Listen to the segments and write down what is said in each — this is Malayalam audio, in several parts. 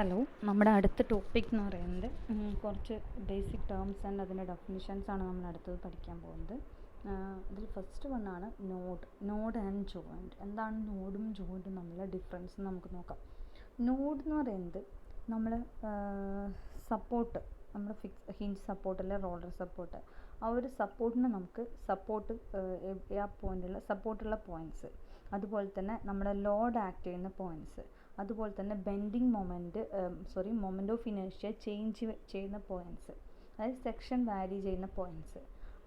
ഹലോ, നമ്മുടെ അടുത്ത ടോപ്പിക് എന്ന് പറയുന്നത് കുറച്ച് ബേസിക് ടേംസ് ആൻഡ് അതിൻ്റെ ഡെഫിനിഷൻസാണ് നമ്മൾ അടുത്തത് പഠിക്കാൻ പോകുന്നത്. ഇതിൽ ഫസ്റ്റ് വണ്ണാണ് നോഡ് ആൻഡ് ജോയിൻറ്റ്. എന്താണ് നോഡും ജോയിൻറ്റും തമ്മിലുള്ള ഡിഫറൻസ് നമുക്ക് നോക്കാം. നോഡ് എന്ന് പറയുന്നത് നമ്മൾ സപ്പോർട്ട്, നമ്മുടെ ഹിഞ്ച് സപ്പോർട്ട് അല്ലെ റോളർ സപ്പോർട്ട്, ആ ഒരു സപ്പോർട്ടിന് നമുക്ക് സപ്പോർട്ട് ആ പോയിൻ്റുള്ള സപ്പോർട്ടുള്ള പോയിൻറ്റ്സ്, അതുപോലെ തന്നെ നമ്മുടെ ലോഡ് ആക്ട് ചെയ്യുന്ന പോയിൻറ്റ്സ്, അതുപോലെ തന്നെ bending moment of inertia change ചെയ്യുന്ന പോയിൻറ്റ്സ്, അതായത് സെക്ഷൻ വാരി ചെയ്യുന്ന പോയിൻറ്റ്സ്,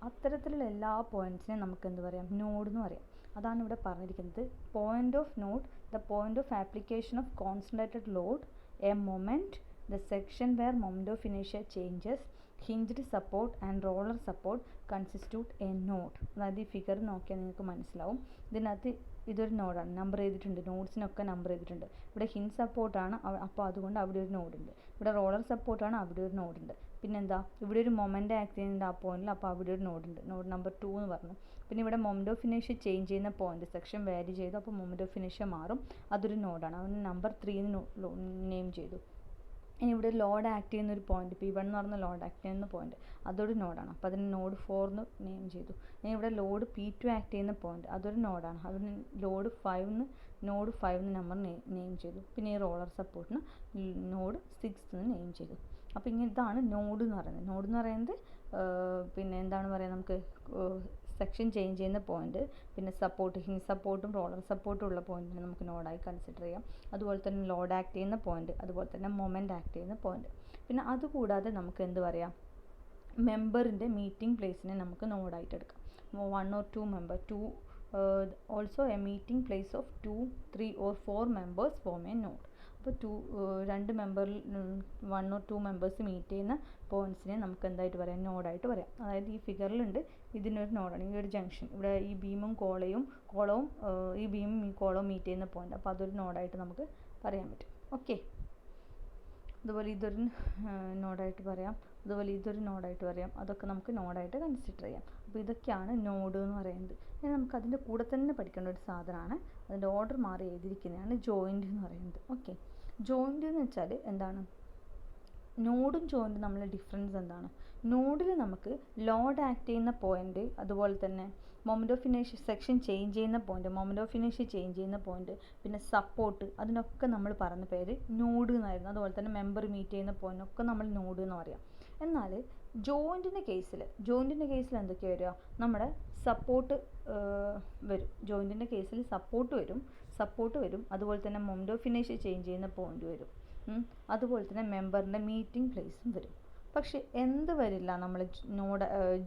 അത്തരത്തിലുള്ള എല്ലാ പോയിൻറ്റ്സിനെയും നമുക്ക് എന്ത് പറയാം, നോഡ് എന്ന് പറയാം. അതാണ് ഇവിടെ പറഞ്ഞിരിക്കുന്നത്. Point of node, the point of application of concentrated load, A moment, the section where moment of inertia changes, hinged support and roller support constitute a node. അതായത് ഈ ഫിഗർ നോക്കിയാൽ നിങ്ങൾക്ക് മനസ്സിലാവും. ഇതിനകത്ത് ഇതൊരു നോഡാണ്, നമ്പർ ചെയ്തിട്ടുണ്ട്, നോഡ്സിനൊക്കെ നമ്പർ ചെയ്തിട്ടുണ്ട്. ഇവിടെ ഹിഞ്ച് സപ്പോർട്ടാണ്, അപ്പോൾ അതുകൊണ്ട് അവിടെ ഒരു നോഡുണ്ട്. ഇവിടെ റോളർ സപ്പോർട്ടാണ്, അവിടെ ഒരു നോഡുണ്ട്. പിന്നെന്താ, ഇവിടെ ഒരു മൊമെൻ്റ് ആക്ട് ചെയ്യുന്നുണ്ട് ആ പോയിന്റിൽ, അപ്പോൾ അവിടെ ഒരു നോഡുണ്ട്, നോഡ് നമ്പർ 2 എന്ന് പറഞ്ഞു. പിന്നെ ഇവിടെ മൊമെൻ്റ് ഓഫ് ഇനേർഷ്യ ചേഞ്ച് ചെയ്യുന്ന പോയിന്റ്, സെക്ഷൻ വാരി ചെയ്തു, അപ്പോൾ മൊമെൻ്റ് ഓഫ് ഇനേർഷ്യ മാറും, അതൊരു നോഡാണ്, അവന് നമ്പർ 3 നെയിം ചെയ്തു. ഇനി ഇവിടെ ലോഡ് ആക്ട് ചെയ്യുന്ന ഒരു പോയിന്റ്, P1 എന്ന് പറഞ്ഞ ലോഡ് ആക്ട് ചെയ്യുന്ന പോയിന്റ്, അതൊരു നോഡാണ്, അപ്പോൾ അതിന് നോഡ് 4 എന്ന് നെയിം ചെയ്തു. ഇനി ഇവിടെ ലോഡ് P2 ആക്ട് ചെയ്യുന്ന പോയിന്റ്, അതൊരു നോഡാണ്, അതിന് നോഡ് 5 എന്ന് നമ്പർ നെയിം ചെയ്തു. പിന്നെ ഈ റോളർ സപ്പോർട്ടിന് നോഡ് 6 എന്ന് നെയിം ചെയ്തു. അപ്പോൾ ഇങ്ങനെ ഇതാണ് നോഡ് എന്ന് പറയുന്നത്. നോഡ് എന്ന് പറയുന്നത് പിന്നെ എന്താണ് പറയുക, നമുക്ക് സെക്ഷൻ ചേഞ്ച് ചെയ്യുന്ന പോയിന്റ്, പിന്നെ സപ്പോർട്ട്, ഹിഞ്ച് സപ്പോർട്ടും റോളർ സപ്പോർട്ടും ഉള്ള പോയിന്റിനെ നമുക്ക് നോഡായി കൺസിഡർ ചെയ്യാം. അതുപോലെ തന്നെ ലോഡ് ആക്ട് ചെയ്യുന്ന പോയിന്റ്, അതുപോലെ തന്നെ മൊമെൻ്റ് ആക്ട് ചെയ്യുന്ന പോയിന്റ്. പിന്നെ അതുകൂടാതെ നമുക്ക് എന്ത് പറയാം, മെമ്പറിൻ്റെ മീറ്റിംഗ് പ്ലേസിനെ നമുക്ക് നോഡായിട്ട് എടുക്കാം. 1 or 2 member, also A meeting place of 2, 3 or 4 members form A node. അപ്പോൾ 1 or 2 മെമ്പേഴ്സ് മീറ്റ് ചെയ്യുന്ന പോയിൻറ്റ്സിനെ നമുക്ക് എന്തായിട്ട് പറയാം, നോഡായിട്ട് പറയാം. അതായത് ഈ ഫിഗറിലുണ്ട്, ഇതിനൊരു നോഡാണ്, ഈ ഒരു ജംഗ്ഷൻ, ഇവിടെ ഈ ബീമും കോളവും ഈ ബീമും ഈ കോളവും മീറ്റ് ചെയ്യുന്ന പോയിന്റ്, അപ്പോൾ അതൊരു നോഡായിട്ട് നമുക്ക് പറയാൻ പറ്റും. ഓക്കെ, അതുപോലെ ഇതൊരു നോഡായിട്ട് പറയാം, അതുപോലെ ഇതൊരു നോഡായിട്ട് പറയാം, അതൊക്കെ നമുക്ക് നോഡായിട്ട് കൺസിഡർ ചെയ്യാം. അപ്പോൾ ഇതൊക്കെയാണ് നോഡ് എന്ന് പറയുന്നത്. ഇനി നമുക്ക് അതിൻ്റെ കൂടെ തന്നെ പഠിക്കേണ്ട ഒരു സാധനമാണ്, അതിൻ്റെ ഓർഡർ മാറി എഴുതിയിരിക്കുന്നതാണ് ജോയിൻ്റ് എന്ന് പറയുന്നത്. ഓക്കെ, ജോയിൻ്റ് എന്ന് വെച്ചാൽ എന്താണ്, നോഡും ജോയിൻറ്റും തമ്മിലുള്ള ഡിഫറൻസ് എന്താണ്? നോഡിൽ നമുക്ക് ലോഡ് ആക്ട് ചെയ്യുന്ന പോയിന്റ്, അതുപോലെ തന്നെ moment of inertia section change ചെയ്യുന്ന point, moment of inertia change ചെയ്യുന്ന പോയിന്റ്, പിന്നെ സപ്പോർട്ട്, അതിനൊക്കെ നമ്മൾ പറയുന്ന പേര് നോഡ് എന്നായിരുന്നു. അതുപോലെ തന്നെ മെമ്പർ മീറ്റ് ചെയ്യുന്ന പോയിന്റൊക്കെ നമ്മൾ നോഡ് എന്ന് പറയാം. എന്നാൽ ജോയിൻറ്റിൻ്റെ കേസിൽ എന്തൊക്കെയാണ് വരിക, നമ്മുടെ സപ്പോർട്ട് വരും. ജോയിൻറ്റിൻ്റെ കേസിൽ സപ്പോർട്ട് വരും, അതുപോലെ തന്നെ മൊമെൻ്റ് ഓഫ് ഇനേർഷ്യ ചേഞ്ച് ചെയ്യുന്ന പോയിന്റ് വരും, അതുപോലെ തന്നെ മെമ്പറിൻ്റെ മീറ്റിംഗ് പ്ലേസും വരും. പക്ഷെ എന്ത് വരില്ല, നമ്മൾ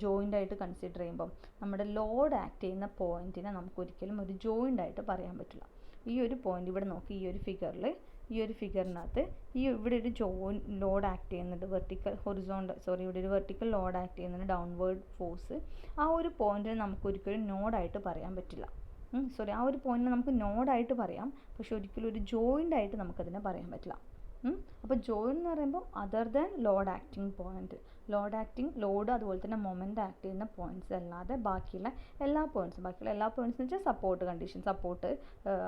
ജോയിൻ്റായിട്ട് കൺസിഡർ ചെയ്യുമ്പം നമ്മുടെ ലോഡ് ആക്ട് ചെയ്യുന്ന പോയിന്റിനെ നമുക്ക് ഒരിക്കലും ഒരു ജോയിൻ്റായിട്ട് പറയാൻ പറ്റില്ല. ഈ ഒരു പോയിന്റ് ഇവിടെ നോക്കി, ഈ ഒരു ഫിഗറിനകത്ത് ഇവിടെ ഒരു ലോഡ് ആക്ട് ചെയ്യുന്നുണ്ട്, ഇവിടെ ഒരു വെർട്ടിക്കൽ ലോഡ് ആക്ട് ചെയ്യുന്നുണ്ട്, ഡൗൺവേർഡ് ഫോഴ്സ്. ആ ഒരു പോയിന്റിനെ നമുക്ക് ഒരിക്കലും നോഡായിട്ട് പറയാൻ പറ്റില്ല. ആ ഒരു പോയിന്റിനെ നമുക്ക് നോഡായിട്ട് പറയാം, പക്ഷെ ഒരിക്കലും ഒരു ജോയിൻ്റായിട്ട് നമുക്കതിനെ പറയാൻ പറ്റില്ല. അപ്പോൾ ജോയിൻ എന്ന് പറയുമ്പോൾ അതർ ദാൻ ലോഡ് അതുപോലെ തന്നെ മൊമെൻ്റ് ആക്ട് ചെയ്യുന്ന പോയിന്റ്സ് അല്ലാതെ ബാക്കിയുള്ള എല്ലാ പോയിന്റ്സ് എന്ന് വെച്ചാൽ സപ്പോർട്ട്,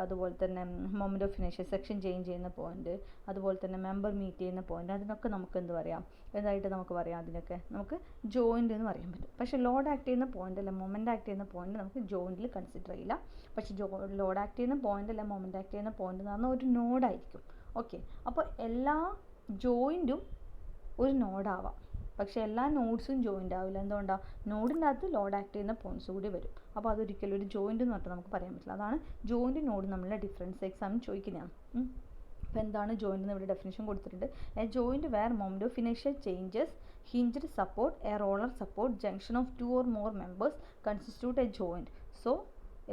അതുപോലെ തന്നെ moment of inertia section change ചെയ്യുന്ന പോയിന്റ്, അതുപോലെ തന്നെ മെമ്പർ മീറ്റ് ചെയ്യുന്ന പോയിന്റ്, അതിനൊക്കെ നമുക്ക് എന്തായിട്ട് നമുക്ക് പറയാം, അതിനൊക്കെ നമുക്ക് ജോയിൻ്റ് എന്ന് പറയാൻ പറ്റും. പക്ഷേ ലോഡ് ആക്ട് ചെയ്യുന്ന പോയിന്റ് അല്ല മൊമെൻ്റ് ആക്ട് ചെയ്യുന്ന പോയിന്റ് നമുക്ക് ജോയിൻറ്റിൽ കൺസിഡർ ചെയ്യില്ല. പക്ഷേ ലോഡ് ആക്ട് ചെയ്യുന്ന പോയിന്റ് അല്ല മൊമെൻ്റ് ആക്ട് ചെയ്യുന്ന പോയിന്റ് എന്ന് പറഞ്ഞാൽ ഒരു നോഡായിരിക്കും. ഓക്കെ, അപ്പോൾ എല്ലാ ജോയിൻറ്റും ഒരു നോഡാവാം, പക്ഷേ എല്ലാ നോഡ്സും ജോയിൻ്റ് ആവില്ല. എന്തുകൊണ്ടാണ്? നോഡിൻ്റെ അകത്ത് ലോഡ് ആക്ട് ചെയ്യുന്ന പോയിൻറ്റ്സ് കൂടി വരും. അപ്പോൾ അതൊരിക്കലും ഒരു ജോയിൻ്റ് എന്ന് പറഞ്ഞാൽ നമുക്ക് പറയാൻ പറ്റില്ല. അതാണ് ജോയിൻറ്റ് നോഡ് നമ്മളുടെ ഡിഫറൻസ് എക്സാമിന് ചോദിക്കുന്നതാണ്. അപ്പോൾ എന്താണ് ജോയിൻ്റ് എന്ന് ഇവിടെ ഡെഫിനിഷൻ കൊടുത്തിട്ടുണ്ട്. A joint where moment of inertia changes, hinged support, a roller support, junction of 2 or more members constitute a joint. So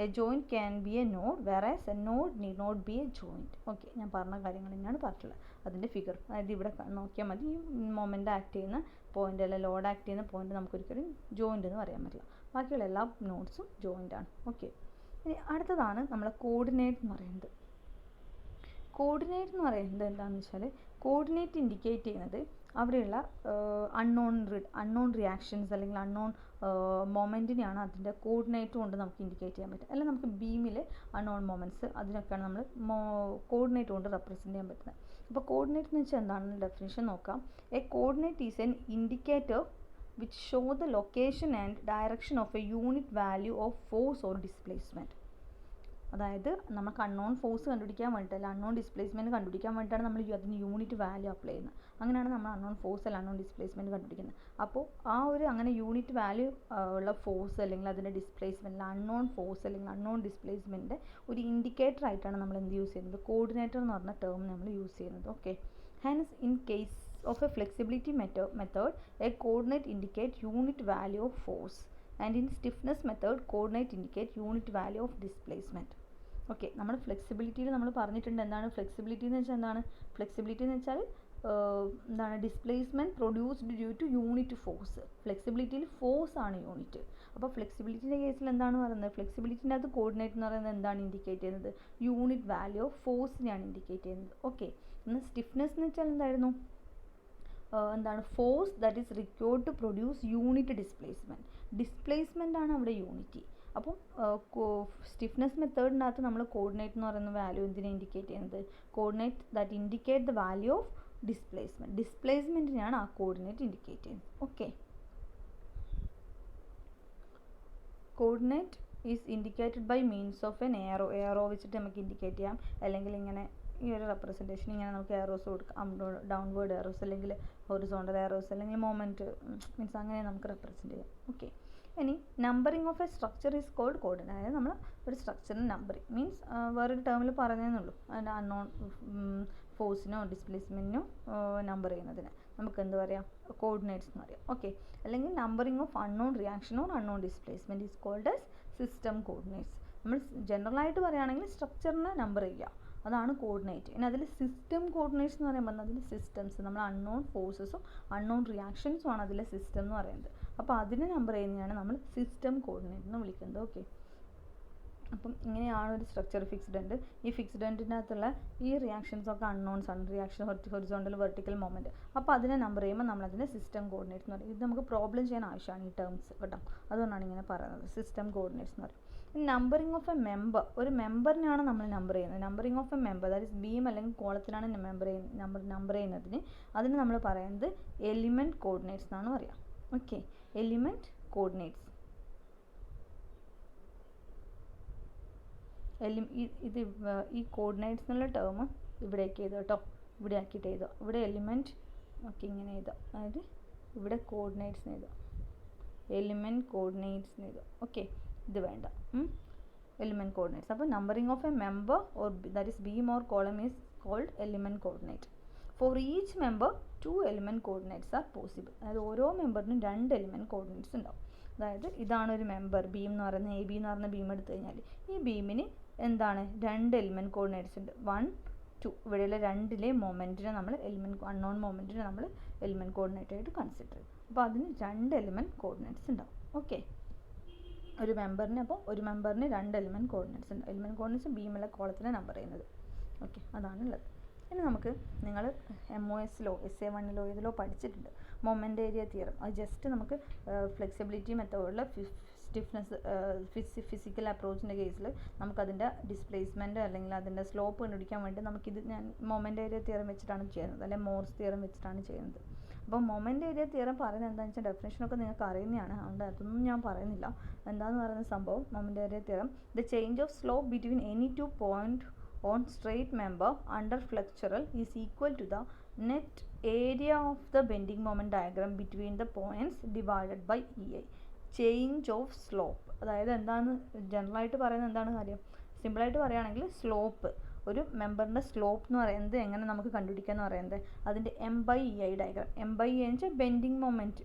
a joint can be a node whereas a node need not be a joint. Okay, ഞാൻ പറഞ്ഞ കാര്യങ്ങൾ തന്നെയാണ് പറഞ്ഞിട്ടുള്ളത്. അതിൻ്റെ ഫിഗർ, അതായത് ഇവിടെ നോക്കിയാൽ മതി, ഈ മൊമെൻ്റ് ആക്ട് ചെയ്യുന്ന പോയിന്റ് അല്ല ലോഡ് ആക്ട് ചെയ്യുന്ന പോയിന്റ് നമുക്കൊരിക്കലും ജോയിൻ്റ് എന്ന് പറയാൻ പറ്റില്ല. ബാക്കിയുള്ള എല്ലാ നോഡ്സും ജോയിൻ്റ് ആണ്. ഓക്കെ, ഇനി അടുത്തതാണ് നമ്മളെ കോർഡിനേറ്റ് എന്ന് പറയുന്നത്. കോർഡിനേറ്റ് എന്ന് പറയുന്നത് എന്താണെന്ന് വെച്ചാൽ കോർഡിനേറ്റ് ഇൻഡിക്കേറ്റ് ചെയ്യുന്നത് അവിടെയുള്ള അൺനോൺ റിയാക്ഷൻസ് അല്ലെങ്കിൽ അൺനോൺ മൊമെൻറ്റിനെയാണ് അതിൻ്റെ കോർഡിനേറ്റ് കൊണ്ട് നമുക്ക് ഇൻഡിക്കേറ്റ് ചെയ്യാൻ പറ്റുക. അല്ലെങ്കിൽ നമുക്ക് ബീമിൽ അൺനോൺ മൊമെൻറ്റ്സ് അതിനൊക്കെയാണ് നമ്മൾ കോർഡിനേറ്റ് കൊണ്ട് റെപ്രസെൻറ്റ് ചെയ്യാൻ പറ്റുന്നത്. അപ്പോൾ കോർഡിനേറ്റ് എന്ന് വെച്ചാൽ എന്താണെന്ന് ഡെഫിനിഷൻ നോക്കാം. A coordinate is N indicator which show the location and direction of a unit value of force or displacement. അതായത് നമുക്ക് അൺനോൺ ഫോഴ്സ് കണ്ടുപിടിക്കാൻ വേണ്ടിയിട്ട് അല്ലെങ്കിൽ അൺനോൺ ഡിസ്പ്ലേസ്മെൻറ്റ് കണ്ടുപിടിക്കാൻ വേണ്ടിയിട്ടാണ് നമ്മൾ അതിന് യൂണിറ്റ് വാല്യൂ അപ്ലൈ ചെയ്യുന്നത്. അങ്ങനെയാണ് നമ്മൾ അൺനോൺ ഫോഴ്സ് അല്ലെങ്കിൽ അൺനോൺ ഡിസ്പ്ലേസ്മെൻറ്റ് കണ്ടുപിടിക്കുന്നത്. അപ്പോൾ ആ ഒരു അങ്ങനെ യൂണിറ്റ് വാല്യൂ ഉള്ള ഫോഴ്സ് അല്ലെങ്കിൽ അതിൻ്റെ ഡിസ്പ്ലേസ്മെൻറ്റ് അൺനോൺ ഫോഴ്സ് അല്ലെങ്കിൽ അൺനോൺ ഡിസ്പ്ലേസ്മെൻറ്റിൻ്റെ ഒരു ഇൻഡിക്കേറ്റർ ആയിട്ടാണ് നമ്മൾ എന്ത് യൂസ് ചെയ്യുന്നത്, കോർഡിനേറ്റർ എന്ന് പറഞ്ഞ ടേം നമ്മൾ യൂസ് ചെയ്യുന്നത്. Okay, hence in case of a flexibility method, a coordinate indicate unit value of force, and in stiffness method coordinate indicate unit value of displacement. Okay, നമ്മൾ ഫ്ലെക്സിബിലിറ്റിയിൽ നമ്മൾ പറഞ്ഞിട്ടുണ്ട് എന്താണ് ഫ്ലെക്സിബിലിറ്റി എന്ന് വെച്ചാൽ എന്താണ്. ഫ്ലെക്സിബിലിറ്റി എന്ന് വെച്ചാൽ എന്താണ് displacement produced due to unit force. ഫ്ലെക്സിബിലിറ്റിയിൽ ഫോഴ്സ് ആണ് യൂണിറ്റ്. അപ്പോൾ ഫ്ലെക്സിബിലിറ്റിൻ്റെ കേസിൽ എന്താണ് പറയുന്നത്, ഫ്ലെക്സിബിലിറ്റിൻ്റെ അകത്ത് കോർഡിനേറ്റ് എന്ന് പറയുന്നത് എന്താണ് ഇൻഡിക്കേറ്റ് ചെയ്യുന്നത്, യൂണിറ്റ് വാല്യൂ ഓഫ് ഫോഴ്സിനെയാണ് ഇൻഡിക്കേറ്റ് ചെയ്യുന്നത്. ഓക്കെ, എന്നാൽ സ്റ്റിഫ്നെസ് എന്ന് വെച്ചാൽ എന്തായിരുന്നു, എന്താണ് force that is required to produce unit displacement ആണ് അവിടെ യൂണിറ്റി. അപ്പം സ്റ്റിഫ്നെസ് മെത്തേഡിനകത്ത് നമ്മൾ കോർഡിനേറ്റ് എന്ന് പറയുന്ന വാല്യൂ എന്തിനെ ഇൻഡിക്കേറ്റ് ചെയ്യുന്നത്, coordinate that indicate the value of ഡിസ്പ്ലേസ്മെൻറ്റിനെയാണ് ആ കോർഡിനേറ്റ് ഇൻഡിക്കേറ്റ് ചെയ്യുന്നത്. Okay, coordinate is indicated by means of an arrow വെച്ചിട്ട് നമുക്ക് ഇൻഡിക്കേറ്റ് ചെയ്യാം. അല്ലെങ്കിൽ ഇങ്ങനെ ഈ ഒരു റെപ്രസെൻറ്റേഷൻ ഇങ്ങനെ നമുക്ക് എയറോസ് കൊടുക്കാം, ഡൗൺവേർഡ് എയറോസ് അല്ലെങ്കിൽ ഹൊറിസോണ്ടൽ എയറോസ് അല്ലെങ്കിൽ മൊമെൻറ്റ് മീൻസ് അങ്ങനെ നമുക്ക് റെപ്രസെൻറ്റ് ചെയ്യാം. ഓക്കെ, ഇനി numbering of a structure is called coordinate. അതായത് നമ്മൾ ഒരു സ്ട്രക്ചറിന് നമ്പറിങ് മീൻസ് വേറൊരു ടേമിൽ പറഞ്ഞതെന്നുള്ളൂ. അതിൻ്റെ അൺനോൺ ഫോഴ്സിനോ ഡിസ്പ്ലേസ്മെൻറ്റിനോ നമ്പർ ചെയ്യുന്നതിന് നമുക്ക് എന്ത് പറയാം, കോർഡിനേറ്റ്സ് എന്ന് പറയാം. ഓക്കെ, അല്ലെങ്കിൽ numbering of unknown reaction or unknown displacement is called as system coordinates. നമ്മൾ ജനറലായിട്ട് പറയുകയാണെങ്കിൽ സ്ട്രക്ചറിനെ നമ്പർ ചെയ്യുക, അതാണ് കോർഡിനേറ്റ്. ഇനി അതിൽ സിസ്റ്റം കോർഡിനേറ്റ്സ് എന്ന് പറയുമ്പോൾ അതിൽ സിസ്റ്റംസ് നമ്മൾ അൺനോൺ ഫോഴ്സസും അൺനോൺ റിയാക്ഷൻസും ആണ് അതിലെ സിസ്റ്റം എന്ന് പറയുന്നത്. അപ്പോൾ അതിനെ നമ്പർ ചെയ്യുന്നതാണ് നമ്മൾ സിസ്റ്റം കോർഡിനേറ്റ് എന്ന് വിളിക്കുന്നത്. ഓക്കെ, അപ്പം ഇങ്ങനെയാണ് ഒരു സ്ട്രക്ചർ ഫിക്സ്ഡ് ഉണ്ട്. ഈ ഫിക്സ്ഡ് എൻഡിൻ്റെ അകത്തുള്ള ഈ റിയാക്ഷൻസ് ഒക്കെ അൺനോൺസ് ആണ്, റിയാക്ഷൻ ഹൊറിസോണ്ടൽ വെർട്ടിക്കൽ മൊമെൻറ്റ്. അപ്പോൾ അതിനെ നമ്പർ ചെയ്യുമ്പോൾ നമ്മളതിനെ സിസ്റ്റം കോർഡിനേറ്റ്സ് എന്ന് പറയും. ഇത് നമുക്ക് പ്രോബ്ലം ചെയ്യാൻ ആവശ്യമാണ് ഈ ടേംസ് കേട്ടോ, അതുകൊണ്ടാണ് ഇങ്ങനെ പറയുന്നത് സിസ്റ്റം കോർഡിനേറ്റ്സ് എന്ന് പറയും. നമ്പറിങ് ഓഫ് എ മെമ്പർ, ഒരു മെമ്പറിനാണ് നമ്മൾ നമ്പർ ചെയ്യുന്നത്. Numbering of a member that is beam അല്ലെങ്കിൽ കോളത്തിലാണ് നമ്പർ ചെയ്യുന്നതിന് അതിന് നമ്മൾ പറയുന്നത് എലിമെൻറ്റ് കോർഡിനേറ്റ്സ് എന്നാണ് പറയുക. Okay, element coordinates. ഇത് ഈ കോർഡിനേറ്റ്സ് എന്നുള്ള ടേം ഇവിടേക്ക് എഴുതുക കേട്ടോ, ഇവിടെ ആക്കിയിട്ട് എഴുതുക. ഇവിടെ എലിമെൻറ്റ് ഓക്കെ ഇങ്ങനെ എഴുതുക, അതായത് ഇവിടെ കോർഡിനേറ്റ്സ് എഴുതുക, എലിമെൻറ്റ് കോർഡിനേറ്റ്സ് എഴുതുക. ഓക്കെ, ഇത് വേണ്ട, എലിമെൻറ്റ് കോർഡിനേറ്റ്സ്. അപ്പോൾ numbering of a member or that is beam or column is called element coordinate. For each member 2 element coordinates are possible. അതായത് ഓരോ മെമ്പറിനും 2 എലിമെൻറ്റ് കോർഡിനേറ്റ്സ് ഉണ്ടാവും. അതായത് ഇതാണ് ഒരു മെമ്പർ ബീം എന്ന് പറയുന്നത്, എ ബി എന്ന് പറയുന്ന ബീം എടുത്തു കഴിഞ്ഞാൽ ഈ ബീമിന് എന്താണ് 2 എലിമെൻറ്റ് കോർഡിനേറ്റ്സ് ഉണ്ട്, 1 2. ഇവിടെയുള്ള 2 മൊമെൻറ്റിനെ നമ്മൾ അൺനോൺ മൊമെൻറ്റിനെ നമ്മൾ എലിമെൻറ്റ് കോർഡിനേറ്റ് ആയിട്ട് കൺസിഡർ ചെയ്യും. അപ്പോൾ അതിന് 2 എലിമെൻറ്റ് കോർഡിനേറ്റ്സ് ഉണ്ടാവും. ഓക്കെ, ഒരു മെമ്പറിന് അപ്പോൾ ഒരു മെമ്പറിന് 2 എലിമെൻറ്റ് കോർഡിനേറ്റ്സ് ഉണ്ട്. എലിമെൻറ്റ് കോർഡിനേറ്റ്സ് ബീമുള്ള കോളത്തിനെ നമ്പർ ചെയ്യുന്നത്. ഓക്കെ, അതാണുള്ളത്. ഇനി നമുക്ക് നിങ്ങൾ MOSലോ SA1ലോ ഇതിലോ പഠിച്ചിട്ടുണ്ട് മൊമെൻ്റ് ഏരിയ തിയറം. അത് ജസ്റ്റ് നമുക്ക് ഫ്ലെക്സിബിലിറ്റി മെത്തേഡിൽ സ്റ്റിഫ്നെസ് ഫിസിക്കൽ അപ്രോച്ചിൻ്റെ കേസിൽ നമുക്കതിൻ്റെ ഡിസ്പ്ലേസ്മെൻറ്റ് അല്ലെങ്കിൽ അതിൻ്റെ സ്ലോപ്പ് കണ്ടുപിടിക്കാൻ വേണ്ടി നമുക്കിത് ഞാൻ മൊമെൻ്റ് ഏരിയ തിയറം വെച്ചിട്ടാണ് ചെയ്യുന്നത്, അല്ലെങ്കിൽ മോർസ് തിയറം വെച്ചിട്ടാണ് ചെയ്യുന്നത്. അപ്പോൾ മൊമെൻ്റ് ഏരിയ തിയറം പറയുന്നത് എന്താണെന്ന് വെച്ചാൽ ഡെഫിനേഷനൊക്കെ നിങ്ങൾക്ക് അറിയുന്നതാണ്, അതുകൊണ്ട് അതൊന്നും ഞാൻ പറയുന്നില്ല. എന്താണെന്ന് പറയുന്ന സംഭവം moment area theorem, the change of slope between any 2 point on straight member under flexural is equal to the net area of the bending moment diagram between the points divided by EI. Change of slope, അതായത് എന്താണ് ജനറലായിട്ട് പറയുന്നത് എന്താണ് കാര്യം, സിമ്പിളായിട്ട് പറയുകയാണെങ്കിൽ സ്ലോപ്പ്, ഒരു മെമ്പറിൻ്റെ സ്ലോപ്പ് എന്ന് പറയുന്നത് എങ്ങനെ നമുക്ക് കണ്ടുപിടിക്കുക എന്ന് പറയുന്നത് അതിൻ്റെ M/EI ഡയഗ്രാം. M/EI എന്ന് വെച്ചാൽ ബെൻഡിങ്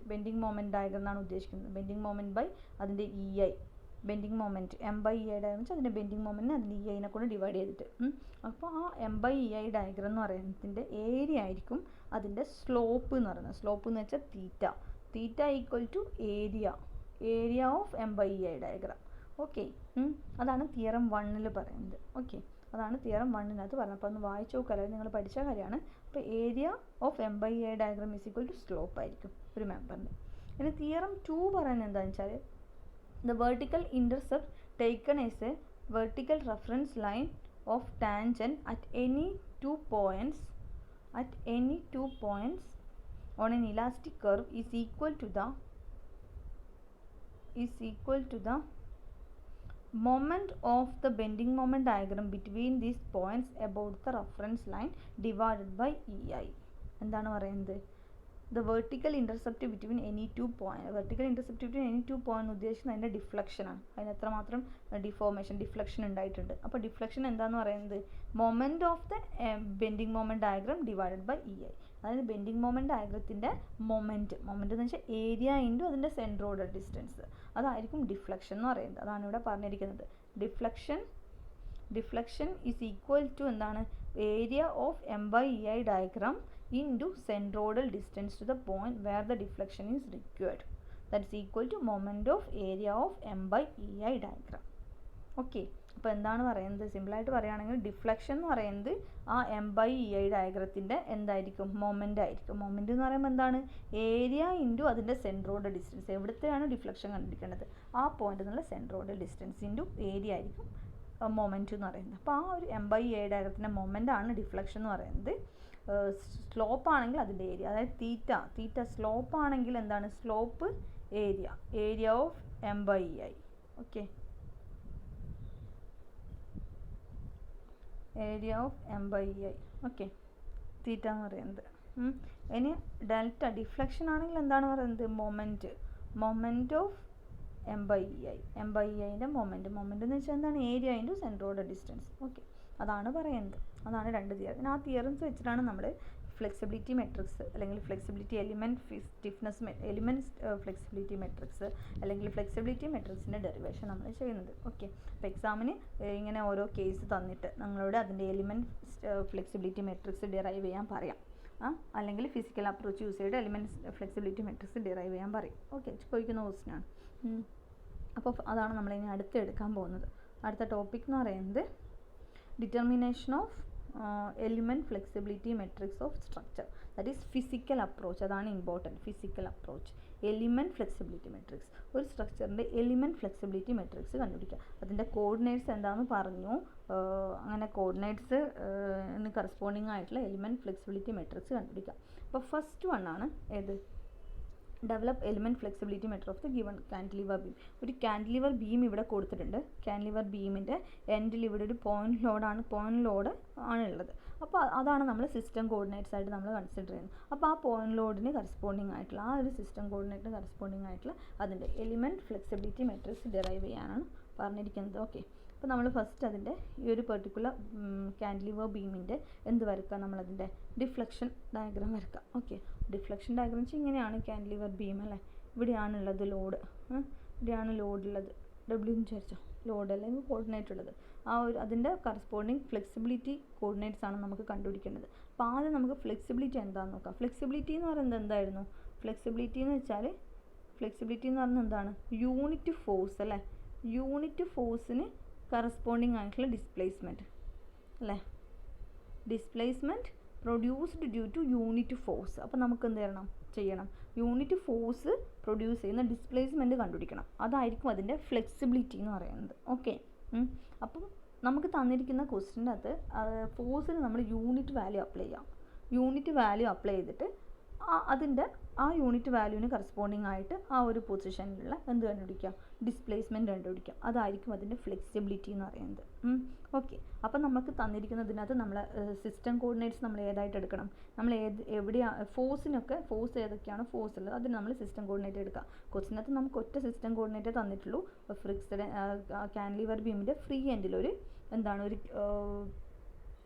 മൊമെൻറ്റ് ഡയഗ്രാം എന്നാണ് ഉദ്ദേശിക്കുന്നത്. ബെൻഡിങ് മൊമെൻറ്റ് ബൈ അതിൻ്റെ EI, bending moment M/EI diagram വെച്ചാൽ അതിൻ്റെ ബെൻഡിങ് മൊമെൻറ്റിനെ അതിൻ്റെ EIനെ കൊണ്ട് ഡിവൈഡ് ചെയ്തിട്ട്. അപ്പോൾ ആ M/EI ഡയഗ്രം എന്ന് പറയുന്നതിൻ്റെ ഏരിയ ആയിരിക്കും അതിൻ്റെ സ്ലോപ്പ് എന്ന് പറയുന്നത്. സ്ലോപ്പ് എന്ന് വെച്ചാൽ theta equal to area of M/EI diagram. Okay, അതാണ് തിയറം 1 പറയുന്നത്. ഓക്കെ, അതാണ് തിയറം 1-നകത്ത് പറഞ്ഞത്. അപ്പോൾ ഒന്ന് വായിച്ചു നോക്കുക, നിങ്ങൾ പഠിച്ച കാര്യമാണ്. അപ്പോൾ area of M by A diagram is equal to slope ആയിരിക്കും ഒരു മെമ്പറിന്. ഇനി തിയറം 2 പറയുന്നത് എന്താണെന്ന് വെച്ചാൽ the vertical intercept taken as a vertical reference line of tangent at any two points on an elastic curve is equal to the moment of the bending moment diagram between these points about the reference line divided by EI. എന്താണ് പറയുന്നത്? The vertical intercept between any two point ഉദ്ദേശിക്കുന്നത് അതിൻ്റെ ഡിഫ്ലക്ഷനാണ്. അതിന് എത്രമാത്രം ഡിഫ്ലക്ഷൻ ഉണ്ടായിട്ടുണ്ട്. അപ്പോൾ ഡിഫ്ലക്ഷൻ എന്താണെന്ന് പറയുന്നത് moment of the bending moment diagram divided by EI. അതായത് ബെൻഡിങ് മൊമെൻറ്റ് ഡയഗ്രത്തിൻ്റെ മൊമെൻറ്റ് എന്ന് വെച്ചാൽ ഏരിയ ഇൻറ്റു അതിൻ്റെ സെൻട്രോയിഡൽ ഡിസ്റ്റൻസ്, അതായിരിക്കും ഡിഫ്ലക്ഷൻ എന്ന് പറയുന്നത്. അതാണ് ഇവിടെ പറഞ്ഞിരിക്കുന്നത്. ഡിഫ്ലക്ഷൻ ഈസ് ഈക്വൽ ടു എന്താണ്? Area of M by EI diagram into centroidal distance to the point where the deflection is required. That is equal to moment of area of m by EI diagram. Okay, അപ്പോൾ എന്താണ് പറയുന്നത്? സിമ്പിളായിട്ട് പറയുകയാണെങ്കിൽ ഡിഫ്ലക്ഷൻ എന്ന് പറയുന്നത് ആ എം ബൈ EI ഡയഗ്രത്തിൻ്റെ എന്തായിരിക്കും? മൊമെൻ്റ് ആയിരിക്കും. മൊമെൻ്റ് എന്ന് പറയുമ്പോൾ എന്താണ്? ഏരിയ ഇൻറ്റു അതിൻ്റെ സെൻട്രോയിഡൽ ഡിസ്റ്റൻസ്. എവിടത്തെയാണ് ഡിഫ്ലക്ഷൻ കണ്ടുപിടിക്കേണ്ടത്? ആ പോയിന്റ് എന്നുള്ള സെൻട്രോയിഡൽ ഡിസ്റ്റൻസ് ഇൻറ്റു ഏരിയ ആയിരിക്കും മൊമെൻറ്റ് എന്ന് പറയുന്നത്. അപ്പോൾ ആ ഒരു എം ബൈ EI ഡയഗ്രത്തിൻ്റെ മൊമെൻ്റ് ആണ് ഡിഫ്ലക്ഷൻ എന്ന് പറയുന്നത്. സ്ലോപ്പ് ആണെങ്കിൽ അതിൻ്റെ ഏരിയ, അതായത് തീറ്റ സ്ലോപ്പ് ആണെങ്കിൽ എന്താണ്? Slope area of M by EI. Okay, area of M by EI. Okay, theta എന്ന് പറയുന്നത്. ഇനി ഡെൽറ്റ ഡിഫ്ലക്ഷൻ ആണെങ്കിൽ എന്താണ് പറയുന്നത്? മൊമെൻറ്റ് ഓഫ് എം ബൈ EIൻ്റെ മൊമെൻറ്റ് എന്ന് വെച്ചാൽ എന്താണ്? Area into centroidal distance. Okay, അതാണ് പറയുന്നത്. അതാണ് രണ്ട് തിയറി. ആ തിയറംസ് വെച്ചിട്ടാണ് നമ്മൾ ഫ്ലെക്സിബിലിറ്റി മെട്രിക്സ് അല്ലെങ്കിൽ ഫ്ലെക്സിബിലിറ്റി എലിമെൻറ്റ് ഫ്ലെക്സിബിലിറ്റി മെട്രിക്സ് അല്ലെങ്കിൽ ഫ്ലെക്സിബിലിറ്റി മെട്രിക്സിൻ്റെ ഡെറിവേഷൻ നമ്മൾ ചെയ്യുന്നത്. ഓക്കെ, അപ്പോൾ എക്സാമിന് ഇങ്ങനെ ഓരോ കേസ് തന്നിട്ട് നിങ്ങളോട് അതിൻ്റെ എലിമെൻറ്റ് ഫ്ലെക്സിബിലിറ്റി മെട്രിക്സ് ഡിറൈവ് ചെയ്യാൻ പറയാം. അല്ലെങ്കിൽ ഫിസിക്കൽ അപ്രോച്ച് യൂസ് ചെയ്ത് എലിമെൻറ്റ് ഫ്ലെക്സിബിലിറ്റി മെട്രിക്സ് ഡിറൈവ് ചെയ്യാൻ പറയും. ഓക്കെ, ചോദിക്കുന്ന ക്വസ്റ്റ്യനാണ്. അപ്പോൾ അതാണ് നമ്മളിനി അടുത്ത് എടുക്കാൻ പോകുന്നത്. അടുത്ത ടോപ്പിക് എന്ന് പറയുന്നത് determination of element flexibility matrix of structure. That is physical approach. അതാണ് important. Physical approach element flexibility matrix. ഒരു സ്ട്രക്ചറിൻ്റെ എലിമെൻറ്റ് ഫ്ലെക്സിബിലിറ്റി മെട്രിക്സ് കണ്ടുപിടിക്കുക. അതിൻ്റെ കോർഡിനേറ്റ്സ് എന്താണെന്ന് പറഞ്ഞു. അങ്ങനെ കോർഡിനേറ്റ്സ് കറസ്പോണ്ടിങ് ആയിട്ടുള്ള എലിമെൻറ്റ് ഫ്ലെക്സിബിലിറ്റി മെട്രിക്സ് കണ്ടുപിടിക്കുക. അപ്പോൾ ഫസ്റ്റ് വൺ ആണ് ഏത്? Develop element flexibility matrix of the given cantilever beam. ഒരു കാൻറ്റിലിവർ ബീം ഇവിടെ കൊടുത്തിട്ടുണ്ട്. കാൻറ്റിലിവർ ബീമിൻ്റെ എൻഡിൽ ഇവിടെ ഒരു പോയിന്റ് ലോഡ് ആണുള്ളത്. അപ്പോൾ അതാണ് നമ്മൾ സിസ്റ്റം കോർഡിനേറ്റ്സ് ആയിട്ട് നമ്മൾ കൺസിഡർ ചെയ്യുന്നത്. അപ്പോൾ ആ പോയിന്റ് ലോഡിന് കറസ്പോണ്ടിങ് ആയിട്ടുള്ള ആ ഒരു സിസ്റ്റം കോർഡിനേറ്റിന് കറസ്പോണ്ടിങ് ആയിട്ടുള്ള അതിൻ്റെ എലിമെൻറ്റ് ഫ്ലെക്സിബിലിറ്റി മെട്രിക്സ് ഡിറൈവ് ചെയ്യാനാണ് പറഞ്ഞിരിക്കുന്നത്. ഓക്കെ, അപ്പോൾ നമ്മൾ ഫസ്റ്റ് അതിൻ്റെ ഈ ഒരു പെർട്ടിക്കുലർ കാൻറ്റിലിവർ ബീമിൻ്റെ എന്ത് വരക്കുക? നമ്മളതിൻ്റെ ഡിഫ്ലക്ഷൻ ഡയഗ്രാം വരക്കുക. ഓക്കെ, ഡിഫ്ലക്ഷൻ ഡയഗ്രാം വെച്ചാൽ ഇങ്ങനെയാണ് കാൻറ്റിലിവർ ബീം അല്ലേ. ഇവിടെയാണുള്ളത് ലോഡ്, ഇവിടെയാണ് ലോഡുള്ളത്, W എന്ന് വിചാരിച്ചോ, ലോഡ് അല്ലെങ്കിൽ കോർഡിനേറ്റ് ഉള്ളത്. ആ ഒരു അതിൻ്റെ കറസ്പോണ്ടിങ് ഫ്ലെക്സിബിലിറ്റി കോർഡിനേറ്റ്സ് ആണ് നമുക്ക് കണ്ടുപിടിക്കേണ്ടത്. അപ്പോൾ ആദ്യം നമുക്ക് ഫ്ലെക്സിബിലിറ്റി എന്താണെന്ന് നോക്കാം. ഫ്ലെക്സിബിലിറ്റി എന്ന് പറയുന്നത് എന്തായിരുന്നു? ഫ്ലെക്സിബിലിറ്റി എന്ന് പറഞ്ഞാൽ എന്താണ്? യൂണിറ്റ് ഫോഴ്സ് അല്ലേ. യൂണിറ്റ് ഫോഴ്സിന് കറസ്പോണ്ടിങ് ആയിട്ടുള്ള ഡിസ്പ്ലേസ്മെൻറ്റ് അല്ലേ. Displacement produced due to unit force. അപ്പോൾ നമുക്ക് എന്ത് ചെയ്യണം? യൂണിറ്റ് ഫോഴ്സ് പ്രൊഡ്യൂസ് ചെയ്യുന്ന ഡിസ്പ്ലേസ്മെൻറ്റ് കണ്ടുപിടിക്കണം. അതായിരിക്കും അതിൻ്റെ ഫ്ലെക്സിബിലിറ്റി എന്ന് പറയുന്നത്. ഓക്കെ, അപ്പം നമുക്ക് തന്നിരിക്കുന്ന ക്വസ്റ്റ്യൻ്റെ അകത്ത് ഫോഴ്സിന് നമ്മൾ യൂണിറ്റ് വാല്യൂ അപ്ലൈ ചെയ്യാം. യൂണിറ്റ് വാല്യൂ അപ്ലൈ ചെയ്തിട്ട് അതിൻ്റെ ആ യൂണിറ്റ് വാല്യൂവിന് കറസ്പോണ്ടിങ് ആയിട്ട് ആ ഒരു പൊസിഷനിലുള്ള എന്ത് കണ്ടുപിടിക്കാം? ഡിസ്പ്ലേസ്മെൻറ്റ് കണ്ടുപിടിക്കാം. അതായിരിക്കും അതിൻ്റെ ഫ്ലെക്സിബിലിറ്റി എന്ന് പറയുന്നത്. ഓക്കെ, അപ്പം നമുക്ക് തന്നിരിക്കുന്നതിനകത്ത് നമ്മൾ സിസ്റ്റം കോർഡിനേറ്റ്സ് നമ്മൾ ഏതായിട്ട് എടുക്കണം? നമ്മൾ എവിടെയാണ് ഫോഴ്സ് ഏതൊക്കെയാണ് ഫോഴ്സ് ഉള്ളത് അതിന് നമ്മൾ സിസ്റ്റം കോർഡിനേറ്റ് എടുക്കുക. ക്വസ്റ്റിനകത്ത് നമുക്ക് ഒറ്റ സിസ്റ്റം കോർഡിനേറ്റേ തന്നിട്ടുള്ളൂ. ഫിക്സ്ഡ് കാൻറ്റിലിവർ ബീമിൻ്റെ ഫ്രീ എൻഡിലൊരു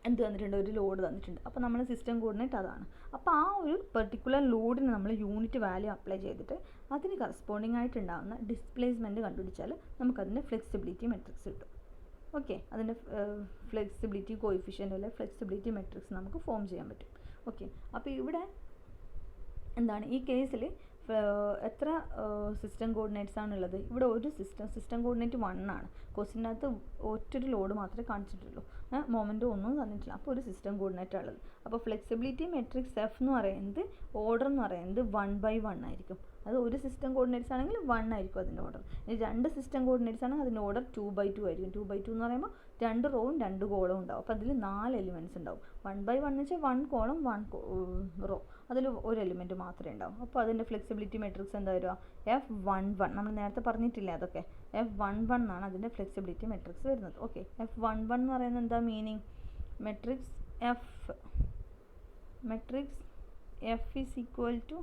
എന്ത് തന്നിട്ടുണ്ട്? ഒരു ലോഡ് തന്നിട്ടുണ്ട്. അപ്പോൾ നമ്മൾ സിസ്റ്റം കോർഡിനേറ്റ് അതാണ്. അപ്പോൾ ആ ഒരു പെർട്ടിക്കുലർ ലോഡിന് നമ്മൾ യൂണിറ്റ് വാല്യൂ അപ്ലൈ ചെയ്തിട്ട് അതിന് കറസ്പോണ്ടിങ് ആയിട്ടുണ്ടാകുന്ന ഡിസ്പ്ലേസ്മെൻറ്റ് കണ്ടുപിടിച്ചാൽ നമുക്കതിൻ്റെ ഫ്ലെക്സിബിലിറ്റി മെട്രിക്സ് കിട്ടും. ഓക്കെ, അതിൻ്റെ ഫ്ലെക്സിബിലിറ്റി കോഎഫിഷ്യൻ്റ് അല്ലെങ്കിൽ ഫ്ലെക്സിബിലിറ്റി മെട്രിക്സ് നമുക്ക് ഫോം ചെയ്യാൻ പറ്റും. ഓക്കെ, അപ്പോൾ ഇവിടെ എന്താണ് ഈ കേസിൽ എത്ര സിസ്റ്റം കോർഡിനേറ്റ്സ് ആണുള്ളത്? ഇവിടെ ഒരു സിസ്റ്റം കോർഡിനേറ്റ് 1 ആണ്. ക്വസ്റ്റിനകത്ത് ഒറ്റൊരു ലോഡ് മാത്രമേ കാണിച്ചിട്ടുള്ളൂ. മൊമെൻറ്റോ ഒന്നും തന്നിട്ടില്ല. അപ്പോൾ ഒരു സിസ്റ്റം കോർഡിനേറ്റ് ഉള്ളത്. അപ്പോൾ ഫ്ലെക്സിബിലിറ്റി മെട്രിക്സ് എഫ് എന്ന് പറയുന്നത് ഓർഡർ എന്ന് പറയുന്നത് 1/1 ആയിരിക്കും. അത് ഒരു സിസ്റ്റം കോർഡിനേറ്റ്സ് ആണെങ്കിൽ 1 ആയിരിക്കും അതിൻ്റെ ഓർഡർ. ഇനി 2 സിസ്റ്റം കോർഡിനേറ്റ്സ് ആണെങ്കിൽ അതിൻ്റെ ഓർഡർ 2/2 ആയിരിക്കും. 2/2 എന്ന് പറയുമ്പോൾ 2 റോവും 2 കോളവും ഉണ്ടാവും. അപ്പോൾ അതിൽ 4 എലിമെൻറ്റ്സ് ഉണ്ടാവും. 1/1 എന്ന് വെച്ചാൽ 1 കോളം 1 റോ, അതിൽ ഒരു എലിമെൻറ്റ് മാത്രമേ ഉണ്ടാവും. അപ്പോൾ അതിൻ്റെ ഫ്ലെക്സിബിലിറ്റി മെട്രിക്സ് എന്താ വരിക? F11. നമ്മൾ നേരത്തെ പറഞ്ഞിട്ടില്ലേ അതൊക്കെ. F11 എന്നാണ് അതിൻ്റെ ഫ്ലെക്സിബിലിറ്റി മെട്രിക്സ് വരുന്നത്. ഓക്കെ, F11 എന്ന് പറയുന്നത് എന്താ meaning? Matrix F is equal to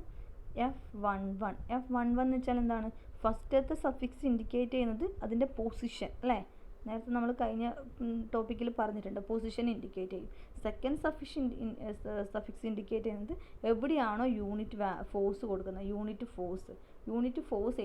F11. F11 എന്ന് വെച്ചാൽ എന്താണ്? ഫസ്റ്റത്തെ സഫിക്സ് ഇൻഡിക്കേറ്റ് ചെയ്യുന്നത് അതിൻ്റെ പൊസിഷൻ അല്ലേ? നേരത്തെ നമ്മൾ കഴിഞ്ഞ ടോപ്പിക്കിൽ പറഞ്ഞിട്ടുണ്ട്, പൊസിഷൻ ഇൻഡിക്കേറ്റ് ചെയ്യും. സെക്കൻഡ് സഫിക്സ് ഇൻഡിക്കേറ്റ് ചെയ്യുന്നത് എവിടെയാണോ യൂണിറ്റ് ഫോഴ്സ് കൊടുക്കുന്നത്, യൂണിറ്റ് ഫോഴ്സ്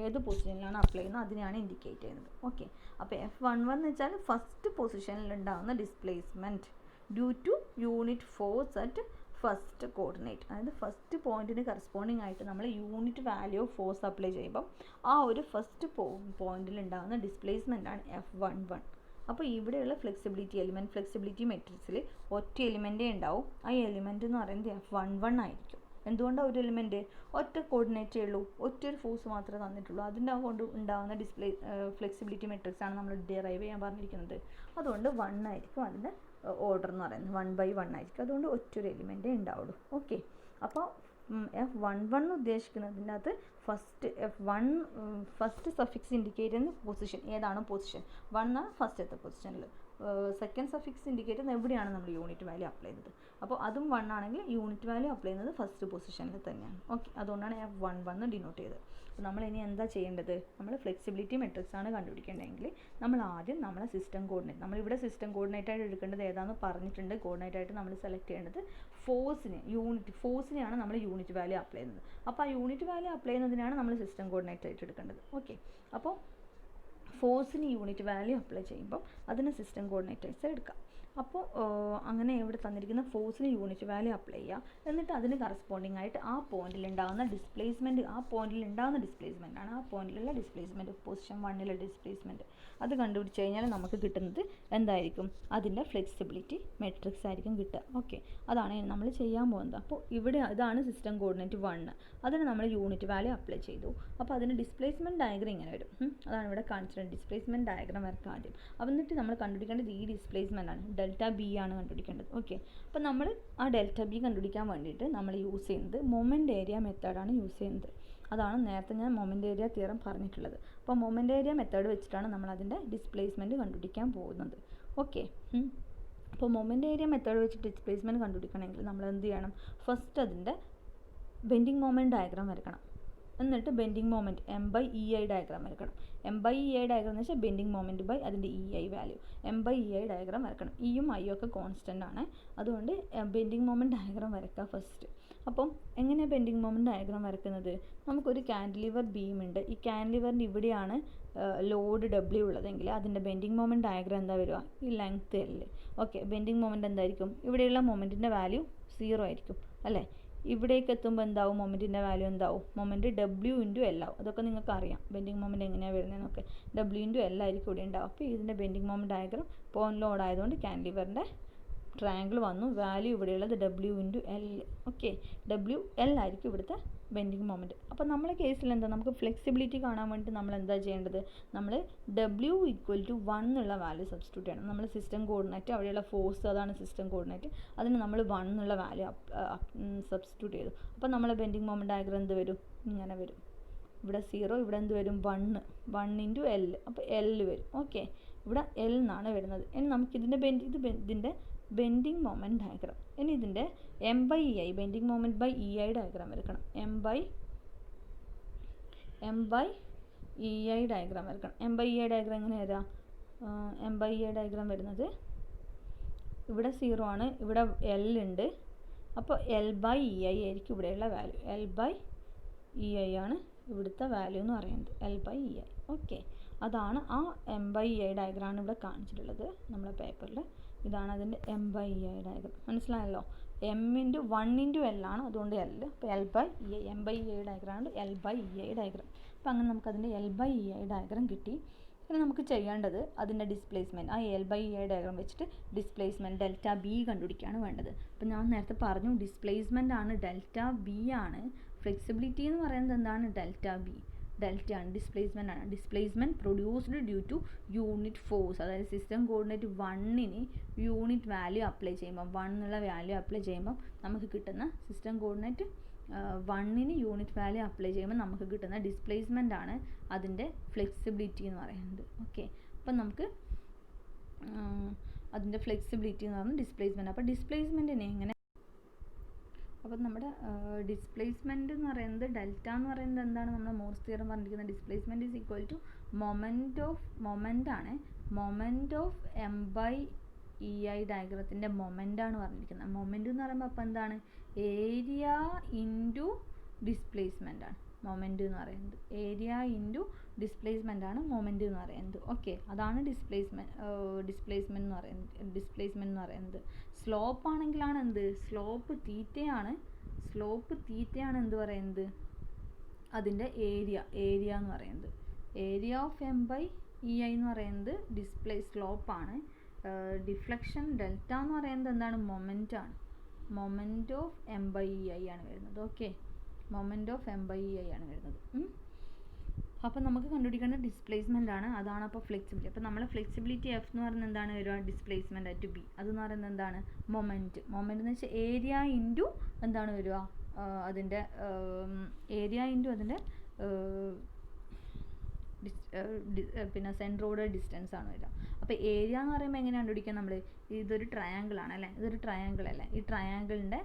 ഏത് പൊസിഷനിലാണ് അപ്ലൈ ചെയ്യുന്നത് അതിനെയാണ് ഇൻഡിക്കേറ്റ് ചെയ്യുന്നത്. ഓക്കെ, അപ്പോൾ F11 എന്ന് വെച്ചാൽ ഫസ്റ്റ് പൊസിഷനിൽ ഉണ്ടാകുന്ന displacement due to unit force at first coordinate. അതായത് ഫസ്റ്റ് പോയിന്റിന് കറസ്പോണ്ടിങ് ആയിട്ട് നമ്മൾ unit value of force apply ചെയ്യുമ്പം ആ ഒരു ഫസ്റ്റ് പോയിന്റിൽ ഉണ്ടാകുന്ന ഡിസ്പ്ലേസ്മെൻ്റ് ആണ് F11. അപ്പോൾ ഇവിടെയുള്ള ഫ്ലെക്സിബിലിറ്റി മെട്രിക്സിൽ ഒറ്റ എലിമെൻറ്റേ ഉണ്ടാവും. ആ എലിമെൻറ്റ് എന്ന് പറയുന്നത് F11 ആയിരിക്കും. എന്തുകൊണ്ടാണ് ഒരു എലിമെൻറ്റ്? ഒറ്റ കോർഡിനേറ്റേ ഉള്ളൂ, ഒറ്റൊരു ഫോഴ്സ് മാത്രമേ തന്നിട്ടുള്ളൂ. അതിൻ്റെ കൊണ്ട് ഉണ്ടാകുന്ന ഫ്ലെക്സിബിലിറ്റി മെട്രിക്സ് ആണ് നമ്മൾ ഡിറൈവ് ചെയ്യാൻ പറഞ്ഞിരിക്കുന്നത്. അതുകൊണ്ട് 1 ആയിരിക്കും അതിൻ്റെ ഓർഡർ എന്ന് പറയുന്നത്. 1/1 ആയിരിക്കും. അതുകൊണ്ട് ഒറ്റൊരു എലിമെൻറ്റേ ഉണ്ടാവുള്ളൂ. ഓക്കെ, അപ്പോൾ F11 ഉദ്ദേശിക്കുന്നതിൻ്റെ അകത്ത് ഫസ്റ്റ് സഫിക്സ് ഇൻഡിക്കേറ്റ് ചെയ്യുന്ന പൊസിഷൻ ഏതാണോ പൊസിഷൻ 1 ആണ് ഫസ്റ്റത്തെ പൊസിഷനിൽ. സെക്കൻഡ് സഫിക്സ് ഇൻഡിക്കേറ്റ് ചെയ്യുന്നത് എവിടെയാണ് നമ്മൾ യൂണിറ്റ് വാല്യൂ അപ്ലൈ ചെയ്യുന്നത്. അപ്പോൾ അതും 1 ആണെങ്കിൽ യൂണിറ്റ് വാല്യൂ അപ്ലൈ ചെയ്യുന്നത് ഫസ്റ്റ് പൊസിഷനിൽ തന്നെയാണ്. ഓക്കെ, അതുകൊണ്ടാണ് F11 ഡിനോട്ട് ചെയ്തത്. അപ്പോൾ നമ്മൾ ഇനി എന്താ ചെയ്യേണ്ടത്? നമ്മൾ ഫ്ലെക്സിബിലിറ്റി മെട്രിക്സ് ആണ് കണ്ടുപിടിക്കേണ്ടതെങ്കിൽ നമ്മൾ ആദ്യം നമ്മളെ സിസ്റ്റം കോർഡിനേറ്റ്, നമ്മളിവിടെ സിസ്റ്റം കോർഡിനേറ്റ് ആയിട്ട് എടുക്കേണ്ടത് ഏതാണെന്ന് പറഞ്ഞിട്ടുണ്ട്. കോർഡിനേറ്റ് ആയിട്ട് നമ്മൾ സെലക്ട് ചെയ്യേണ്ടത് ഫോഴ്സിനെയാണ് നമ്മൾ യൂണിറ്റ് വാല്യൂ അപ്ലൈ ചെയ്യുന്നത്. അപ്പോൾ ആ യൂണിറ്റ് വാല്യൂ അപ്ലൈ ചെയ്യുന്നതിനാണ് നമ്മൾ സിസ്റ്റം കോർഡിനേറ്റ് ആയിട്ട് എടുക്കേണ്ടത്. ഓക്കെ, അപ്പോൾ ഫോഴ്സിന് യൂണിറ്റ് വാല്യൂ അപ്ലൈ ചെയ്യുമ്പോൾ അതിന് സിസ്റ്റം കോർഡിനേറ്റേഴ്സ് എടുക്കാം. അപ്പോൾ അങ്ങനെ ഇവിടെ തന്നിരിക്കുന്ന ഫോഴ്സിന് യൂണിറ്റ് വാല്യൂ അപ്ലൈ ചെയ്യുക. എന്നിട്ട് അതിന് കറസ്പോണ്ടിങ് ആയിട്ട് ആ പോയിന്റിലുണ്ടാകുന്ന ഡിസ്പ്ലേസ്മെൻറ്റ് ആണ് ആ പോയിന്റിലുള്ള ഡിസ്പ്ലേസ്മെൻറ്റ്, പൊസിഷൻ 1ലെ ഡിസ്പ്ലേസ്മെൻറ്റ്. അത് കണ്ടുപിടിച്ച് കഴിഞ്ഞാൽ നമുക്ക് കിട്ടുന്നത് എന്തായിരിക്കും? അതിൻ്റെ ഫ്ലെക്സിബിലിറ്റി മെട്രിക്സ് ആയിരിക്കും കിട്ടുക. ഓക്കെ, അതാണ് നമ്മൾ ചെയ്യാൻ പോകുന്നത്. അപ്പോൾ ഇവിടെ ഇതാണ് സിസ്റ്റം കോർഡിനേറ്റ് 1. അതിന് നമ്മൾ യൂണിറ്റ് വാല്യൂ അപ്ലൈ ചെയ്തു. അപ്പോൾ അതിന് ഡിസ്പ്ലേസ്മെൻറ്റ് ഡയഗ്രം ഇങ്ങനെ വരും. അതാണ് ഇവിടെ കാണിച്ചിട്ടുണ്ട്. ഡിസ്പ്ലേസ്മെൻറ്റ് ഡയഗ്രം വരക്കാം ആദ്യം. എന്നിട്ട് നമ്മൾ കണ്ടുപിടിക്കേണ്ടത് ഈ ഡിസ്പ്ലേസ്മെൻ്റ് ആണ്, ΔB ആണ് കണ്ടുപിടിക്കേണ്ടത്. ഓക്കെ, അപ്പോൾ നമ്മൾ ആ ΔB കണ്ടുപിടിക്കാൻ വേണ്ടിയിട്ട് നമ്മൾ യൂസ് ചെയ്യുന്നത് മൊമെൻ്റ് ഏരിയ മെത്തേഡാണ് യൂസ് ചെയ്യുന്നത്. അതാണ് നേരത്തെ ഞാൻ മൊമെൻ്റ് ഏരിയ തിയറം പറഞ്ഞിട്ടുള്ളത്. അപ്പോൾ മൊമെൻ്റ് ഏരിയ മെത്തേഡ് വെച്ചിട്ടാണ് നമ്മൾ അതിൻ്റെ ഡിസ്പ്ലേസ്മെൻറ്റ് കണ്ടുപിടിക്കാൻ പോകുന്നത്. ഓക്കെ, അപ്പോൾ മൊമെൻ്റ് ഏരിയ മെത്തേഡ് വെച്ചിട്ട് ഡിസ്പ്ലേസ്മെൻറ്റ് കണ്ടുപിടിക്കണമെങ്കിൽ നമ്മൾ എന്ത് ചെയ്യണം? ഫസ്റ്റ് അതിൻ്റെ ബെൻഡിങ് മൊമെൻ്റ് ഡയഗ്രാം വരക്കണം. എന്നിട്ട് ബെൻഡിങ് മൊമെൻറ്റ് M/EI ഡയഗ്രാം വരക്കണം. M/EI ഡയഗ്രാം എന്ന് വെച്ചാൽ ബെൻഡിങ് മൊമെൻറ്റ് ബൈ അതിൻ്റെ EI വാല്യൂ. M/EI ഡയഗ്രാം വരക്കണം. ഇയും ഐയും ഒക്കെ കോൺസ്റ്റൻ്റ് ആണ്. അതുകൊണ്ട് ബെൻഡിങ് മൊമെൻറ്റ് ഡയഗ്രാം വരക്കുക ഫസ്റ്റ്. അപ്പം എങ്ങനെയാണ് ബെൻഡിങ് മൊമെൻറ്റ് ഡയഗ്രാം വരക്കുന്നത്? നമുക്കൊരു കാൻഡിലിവർ ബീം ഉണ്ട്. ഈ കാൻഡിലിവറിൻ്റെ ഇവിടെയാണ് ലോഡ് W ഉള്ളതെങ്കിൽ അതിൻ്റെ ബെൻഡിങ് മൊമെൻറ്റ് ഡയഗ്രാം എന്താ വരിക? ഈ length L. Okay, bending moment എന്തായിരിക്കും? ഇവിടെയുള്ള മൊമെൻറ്റിൻ്റെ വാല്യൂ 0 ആയിരിക്കും അല്ലേ? ഇവിടേക്ക് എത്തുമ്പോൾ എന്താവും? മൊമെൻറ്റിൻ്റെ വാല്യൂ എന്താവും? മൊമെൻറ്റ് W×L ആവും. അതൊക്കെ നിങ്ങൾക്ക് അറിയാം, ബെൻഡിങ് മൊമെൻറ്റ് എങ്ങനെയാണ് വരുന്നതെന്നൊക്കെ. W×L ആയിരിക്കും ഇവിടെ ഉണ്ടാവും. അപ്പോൾ ഇതിൻ്റെ bending moment diagram point load ആയതുകൊണ്ട് കാൻഡിലിവറിൻ്റെ ട്രയാങ്കിൾ വന്നു. വാല്യൂ ഇവിടെയുള്ളത് W×L. ഓക്കെ, WL ആയിരിക്കും ഇവിടുത്തെ ബെൻഡിങ് മൊമെൻറ്റ്. അപ്പോൾ നമ്മളെ കേസിൽ എന്താ, നമുക്ക് ഫ്ലെക്സിബിലിറ്റി കാണാൻ വേണ്ടിയിട്ട് നമ്മൾ എന്താ ചെയ്യേണ്ടത്? നമ്മൾ W=1 എന്നുള്ള വാല്യൂ സബ്സ്റ്റിറ്റ്യൂട്ട് ചെയ്യണം. നമ്മൾ സിസ്റ്റം കോർഡിനേറ്റ്, അവിടെയുള്ള ഫോഴ്സ് അതാണ് സിസ്റ്റം കോർഡിനേറ്റ്, അതിന് നമ്മൾ 1 എന്നുള്ള വാല്യൂ സബ്സ്റ്റിറ്റ്യൂട്ട് ചെയ്തു. അപ്പോൾ നമ്മളെ ബെൻഡിങ് മൊമെൻറ്റ് ഡയഗ്രാം എന്ത് വരും? ഇങ്ങനെ വരും. ഇവിടെ 0, ഇവിടെ എന്ത് വരും? 1 × L. അപ്പോൾ L വരും. ഓക്കെ, ഇവിടെ L എന്നാണ് വരുന്നത്. ഇനി നമുക്കിതിൻ്റെ ഇതിൻ്റെ ബെൻഡിങ് മൊമെൻറ്റ് ഡയഗ്രാം. ഇനി ഇതിൻ്റെ M/EI bending moment by EI diagram വരക്കണം. M/EI ഡയഗ്രാം വരക്കണം. M/EI ഡയഗ്രാം എങ്ങനെ വരാം? M/EI ഡയഗ്രാം വരുന്നത് ഇവിടെ 0 ആണ്, ഇവിടെ L ഉണ്ട്. അപ്പോൾ L/EI ആയിരിക്കും ഇവിടെയുള്ള വാല്യൂ. L/EI ആണ് ഇവിടുത്തെ വാല്യൂ എന്ന് പറയുന്നത്. L/EI. ഓക്കെ, അതാണ് ആ M/EI ഡയഗ്രാമാണ് ഇവിടെ കാണിച്ചിട്ടുള്ളത് നമ്മളെ പേപ്പറിൽ. ഇതാണ് അതിൻ്റെ M/EI ഡയഗ്രാം. മനസ്സിലായല്ലോ? M×1×L ആണ്, അതുകൊണ്ട് L. അപ്പോൾ L/EI M/EI ഡയഗ്രാം ആണ് L/EI ഡയഗ്രാം. അപ്പോൾ അങ്ങനെ നമുക്കതിൻ്റെ L/EI ഡയഗ്രാം കിട്ടി. ഇനി നമുക്ക് ചെയ്യേണ്ടത് അതിൻ്റെ ഡിസ്പ്ലേസ്മെൻറ്റ്, ആ L/E ഡയഗ്രാം വെച്ചിട്ട് ഡിസ്പ്ലേസ്മെൻറ്റ് ഡെൽറ്റ ബി കണ്ടുപിടിക്കുകയാണ് വേണ്ടത്. അപ്പോൾ ഞാൻ നേരത്തെ പറഞ്ഞു ഡിസ്പ്ലേസ്മെൻ്റ് ആണ് ഡെൽറ്റ ബി ആണ്, ഫ്ലെക്സിബിലിറ്റി എന്ന് പറയുന്നത് എന്താണ് ഡെൽറ്റ ബി, ഡെൽറ്റ ആണ്, ഡിസ്പ്ലേസ്മെൻ്റ് ആണ്. Displacement produced due to unit force, അതായത് സിസ്റ്റം കോർഡിനേറ്റ് 1ന് യൂണിറ്റ് വാല്യൂ അപ്ലൈ ചെയ്യുമ്പോൾ 1 എന്നുള്ള വാല്യൂ അപ്ലൈ ചെയ്യുമ്പോൾ നമുക്ക് കിട്ടുന്ന സിസ്റ്റം കോർഡിനേറ്റ് 1ന് യൂണിറ്റ് വാല്യൂ അപ്ലൈ ചെയ്യുമ്പോൾ നമുക്ക് കിട്ടുന്ന ഡിസ്പ്ലേസ്മെൻ്റ് ആണ് അതിൻ്റെ ഫ്ലെക്സിബിലിറ്റി എന്ന് പറയുന്നത്. ഓക്കെ, അപ്പം നമുക്ക് അതിൻ്റെ ഫ്ലെക്സിബിലിറ്റി എന്ന് പറയുന്നത് ഡിസ്പ്ലേസ്മെൻറ്റ്. അപ്പോൾ ഡിസ്പ്ലേസ്മെൻറ്റിനെ എങ്ങനെ, അപ്പോൾ നമ്മുടെ ഡിസ്പ്ലേസ്മെൻറ്റ് എന്ന് പറയുന്നത് ഡെൽറ്റ എന്ന് പറയുന്നത് എന്താണ്, നമ്മുടെ മോർസ് തിയറം പറഞ്ഞിരിക്കുന്നത് displacement is equal to moment ആണ്, മൊമെൻ്റ് ഓഫ് M/EI ഡയഗ്രത്തിൻ്റെ മൊമെൻ്റ് ആണ് പറഞ്ഞിരിക്കുന്നത്. മൊമെൻ്റ് എന്ന് പറയുമ്പോൾ അപ്പോൾ എന്താണ്, ഏരിയ ഇൻറ്റു ഡിസ്പ്ലേസ്മെൻ്റ് ആണ് മൊമെൻ്റ് എന്ന് പറയുന്നത്, ഏരിയ ഇൻറ്റു ഡിസ്പ്ലേസ്മെൻ്റ് ആണ് മൊമെൻ്റ് എന്ന് പറയുന്നത്. ഓക്കെ, അതാണ് ഡിസ്പ്ലേസ്മെൻ്റ് എന്ന് പറയുന്നത്. സ്ലോപ്പ് ആണെങ്കിലാണ് എന്ത്, സ്ലോപ്പ് തീറ്റയാണ് എന്ത് പറയുന്നത്, അതിൻ്റെ ഏരിയ എന്ന് പറയുന്നത്. ഏരിയ ഓഫ് M/EI എന്ന് പറയുന്നത് സ്ലോപ്പാണ്. ഡിഫ്ലക്ഷൻ ഡെൽറ്റ എന്ന് പറയുന്നത് എന്താണ്, മൊമെൻ്റ് ആണ്, മൊമെൻ്റ് ഓഫ് M/EI ആണ് വരുന്നത്. ഓക്കെ, മൊമെൻ്റ് ഓഫ് M/EI ആണ് വരുന്നത്. അപ്പോൾ നമുക്ക് കണ്ടുപിടിക്കേണ്ട ഡിസ്പ്ലേസ്മെൻ്റ് ആണ്, അതാണ് അപ്പോൾ ഫ്ലെക്സിബിലിറ്റി. അപ്പോൾ നമ്മൾ ഫ്ലെക്സിബിലിറ്റി എഫ് എന്ന് പറയുന്നത് എന്താണ് വരിക, ഡിസ്പ്ലേസ്മെൻ്റ് അറ്റ് ബി, അതെന്ന് പറയുന്നത് എന്താണ്, മൊമെൻറ്റ് എന്ന് വെച്ചാൽ ഏരിയ ഇൻറ്റു എന്താണ് വരിക, അതിൻ്റെ ഏരിയ ഇൻറ്റു അതിൻ്റെ പിന്നെ സെൻട്രോയിഡ് ഡിസ്റ്റൻസ് ആണ് വരിക. അപ്പോൾ ഏരിയ എന്ന് പറയുമ്പോൾ എങ്ങനെ കണ്ടുപിടിക്കുക, നമ്മൾ ഇതൊരു ട്രയാങ്കിൾ ആണ് അല്ലേ, ഇതൊരു ട്രയാങ്കിൾ അല്ലേ, ഈ ട്രയാങ്കിളിൻ്റെ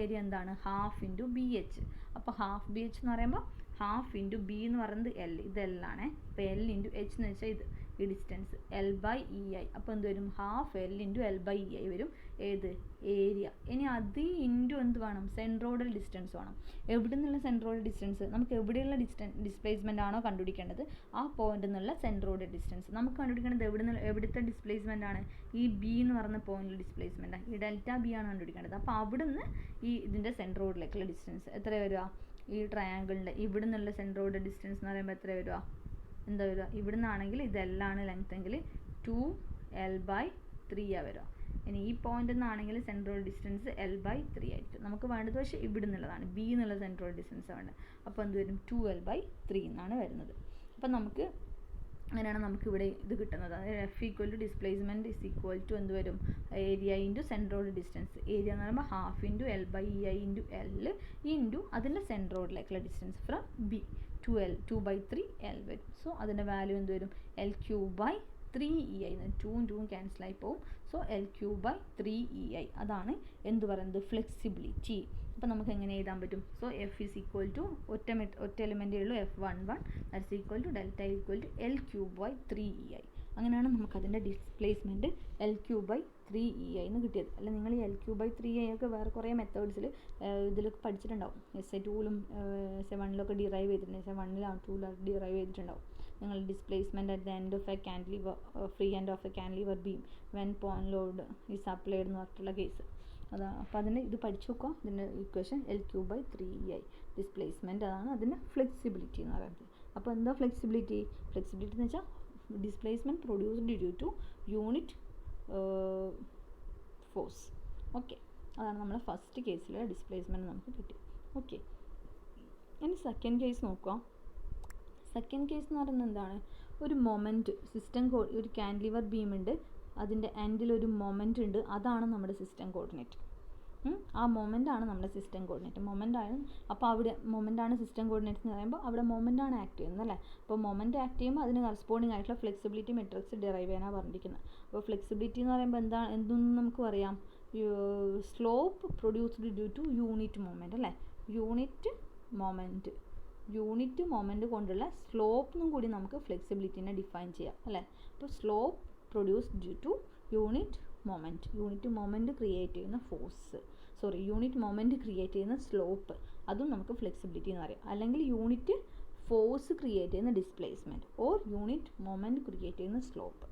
ഏരിയ എന്താണ്, ഹാഫ് ഇൻറ്റു BH. അപ്പോൾ ഹാഫ് BH എന്ന് പറയുമ്പോൾ ഹാഫ് ഇൻറ്റു ബി എന്ന് പറയുന്നത് L, ഇത് L ആണ്. അപ്പോൾ L ഇൻറ്റു H എന്ന് വെച്ചാൽ ഇത് ഈ ഡിസ്റ്റൻസ് L/EI. അപ്പോൾ എന്ത് വരും, ഹാഫ് L ഇൻറ്റു L/EI വരും, ഏത് ഏരിയ. ഇനി അത് ഇൻറ്റു എന്ത് വേണം, സെൻട്രോയിഡൽ ഡിസ്റ്റൻസ് വേണം. എവിടെ നിന്നുള്ള സെൻട്രോയിഡൽ ഡിസ്റ്റൻസ്, നമുക്ക് എവിടെയുള്ള ഡിസ്പ്ലേസ്മെൻ്റ് ആണോ കണ്ടുപിടിക്കേണ്ടത് ആ പോയിന്റ് നിന്നുള്ള സെൻട്രോയിഡൽ ഡിസ്റ്റൻസ് നമുക്ക് കണ്ടുപിടിക്കേണ്ടത് എവിടുത്തെ ഡിസ്പ്ലേസ്മെൻ്റ് ആണ്, ഈ ബി എന്ന് പറയുന്ന പോയിന്റിൽ ഡിസ്പ്ലേസ്മെൻ്റ് ആണ്, ഈ ഡെൽറ്റ ബി ആണ് കണ്ടുപിടിക്കേണ്ടത്. അപ്പോൾ അവിടെ നിന്ന് ഈ ഇതിൻ്റെ സെൻട്രോയിഡിലേക്കുള്ള ഡിസ്റ്റൻസ് എത്ര വരിക, ഈ ട്രയാങ്കിളിൻ്റെ ഇവിടെ നിന്നുള്ള സെൻട്രോയിഡ് ഡിസ്റ്റൻസ് എന്ന് പറയുമ്പോൾ എത്ര വരിക, എന്താ വരിക, ഇവിടെ നിന്നാണെങ്കിൽ ഇത് L ആണ് ലെങ്ത് എങ്കിൽ 2L/3 വരിക. ഇനി ഈ പോയിന്റ് നിന്നാണെങ്കിൽ സെൻട്രോയിഡ് ഡിസ്റ്റൻസ് L/3 ആയിരിക്കും. നമുക്ക് വേണ്ടത് പക്ഷേ ഇവിടെ നിന്നുള്ളതാണ്, ബി എന്നുള്ള സെൻട്രോയിഡ് ഡിസ്റ്റൻസ് വേണ്ടത്. അപ്പോൾ എന്ത് വരും, 2L/3 എന്നാണ് വരുന്നത്. അപ്പം നമുക്ക് അങ്ങനെയാണ് നമുക്കിവിടെ ഇത് കിട്ടുന്നത്. അതായത് F equal to displacement is equal to എന്ത് വരും, area into centroid distance. Area എന്ന് പറയുമ്പോൾ half into L/EI into L into അതിൻ്റെ സെൻട്രോയിഡിലേക്കുള്ള ഡിസ്റ്റൻസ് ഫ്രം ബി 2/3L വരും. സോ അതിൻ്റെ വാല്യൂ എന്ത് വരും, L3/3EI. 2 ക്യാൻസൽ ആയി പോകും. സോ L3/3EI അതാണ് എന്ത് പറയുന്നത്, ഫ്ലെക്സിബിലിറ്റി. അപ്പോൾ നമുക്ക് എങ്ങനെ എഴുതാൻ പറ്റും, so F is equal to ഒറ്റ എലിമെൻറ്റേ ഉള്ളൂ, F11 that's equal to delta equal to L3/3EI. അങ്ങനെയാണ് നമുക്കതിൻ്റെ ഡിസ്പ്ലേസ്മെൻറ്റ് L3/3EI എന്ന് കിട്ടിയത്. അല്ല നിങ്ങൾ ഈ L3/3EI ഒക്കെ വേറെ കുറേ മെത്തേഡ്സിൽ ഇതിലൊക്കെ പഠിച്ചിട്ടുണ്ടാവും. SI2ലും SI1ലൊക്കെ ഡിറൈവ് ചെയ്തിട്ടുണ്ട്, SI1ലാണ് 2ലാണ് ഡിറൈവ് ചെയ്തിട്ടുണ്ടാവും. നിങ്ങൾ displacement at the end of a cantilever, free end of a cantilever beam when point load is applied എന്ന് പറഞ്ഞിട്ടുള്ള കേസ് അതാണ്. അപ്പോൾ അതിന് ഇത് പഠിച്ചു നോക്കുക, ഇതിൻ്റെ ഇക്വേഷൻ L3/3EI ഡിസ്പ്ലേസ്മെൻറ്റ്, അതാണ് അതിൻ്റെ ഫ്ലെക്സിബിലിറ്റി എന്ന് പറയുന്നത്. അപ്പോൾ എന്താ ഫ്ലെക്സിബിലിറ്റി എന്ന് വെച്ചാൽ displacement produced due to unit force. Okay, അതാണ് നമ്മുടെ ഫസ്റ്റ് കേസിലെ ഡിസ്പ്ലേസ്മെൻറ്റ് നമുക്ക് കിട്ടി. ഓക്കെ, ഇനി സെക്കൻഡ് കേസ് നോക്കുക. സെക്കൻഡ് കേസ് എന്ന് പറയുന്നത് എന്താണ്, ഒരു മൊമെൻറ്റ് ഒരു കാൻറ്റിലിവർ ബീം ഉണ്ട്, അതിൻ്റെ എൻഡിൽ ഒരു മൊമെൻ്റ് ഉണ്ട്, അതാണ് നമ്മുടെ സിസ്റ്റം കോർഡിനേറ്റ്. ആ മൊമെൻ്റാണ് നമ്മുടെ സിസ്റ്റം കോർഡിനേറ്റ്. മൊമെൻ്റാണ്, അപ്പോൾ അവിടെ മൊമെൻ്റാണ് സിസ്റ്റം കോർഡിനേറ്റ് എന്ന് പറയുമ്പോൾ അവിടെ മൊമെൻ്റാണ് ആക്ട് ചെയ്യുന്നത് അല്ലേ. അപ്പോൾ മൊമെൻ്റ് ആക്ട് ചെയ്യുമ്പോൾ അതിന് കറസ്പോണ്ടിങ് ആയിട്ടുള്ള ഫ്ലെക്സിബിലിറ്റി മെട്രിക്സ് ഡിറൈവ് ചെയ്യാനാണ് പറഞ്ഞിരിക്കുന്നത്. അപ്പോൾ ഫ്ലെക്സിബിലിറ്റി എന്ന് പറയുമ്പോൾ എന്തെന്ന് നമുക്ക് പറയാം, slope produced due to unit moment അല്ലേ. യൂണിറ്റ് മൊമെൻ്റ് കൊണ്ടുള്ള സ്ലോപ്പ് എന്നും കൂടി നമുക്ക് ഫ്ലെക്സിബിലിറ്റിനെ ഡിഫൈൻ ചെയ്യാം അല്ലേ. അപ്പോൾ slope produced due to unit moment create ചെയ്യുന്ന യൂണിറ്റ് മൊമെൻറ്റ് ക്രിയേറ്റ് ചെയ്യുന്ന സ്ലോപ്പ്, അതും നമുക്ക് ഫ്ലെക്സിബിലിറ്റി എന്ന് പറയാം. അല്ലെങ്കിൽ യൂണിറ്റ് ഫോഴ്സ് ക്രിയേറ്റ് ചെയ്യുന്ന displacement or unit moment create ചെയ്യുന്ന സ്ലോപ്പ്,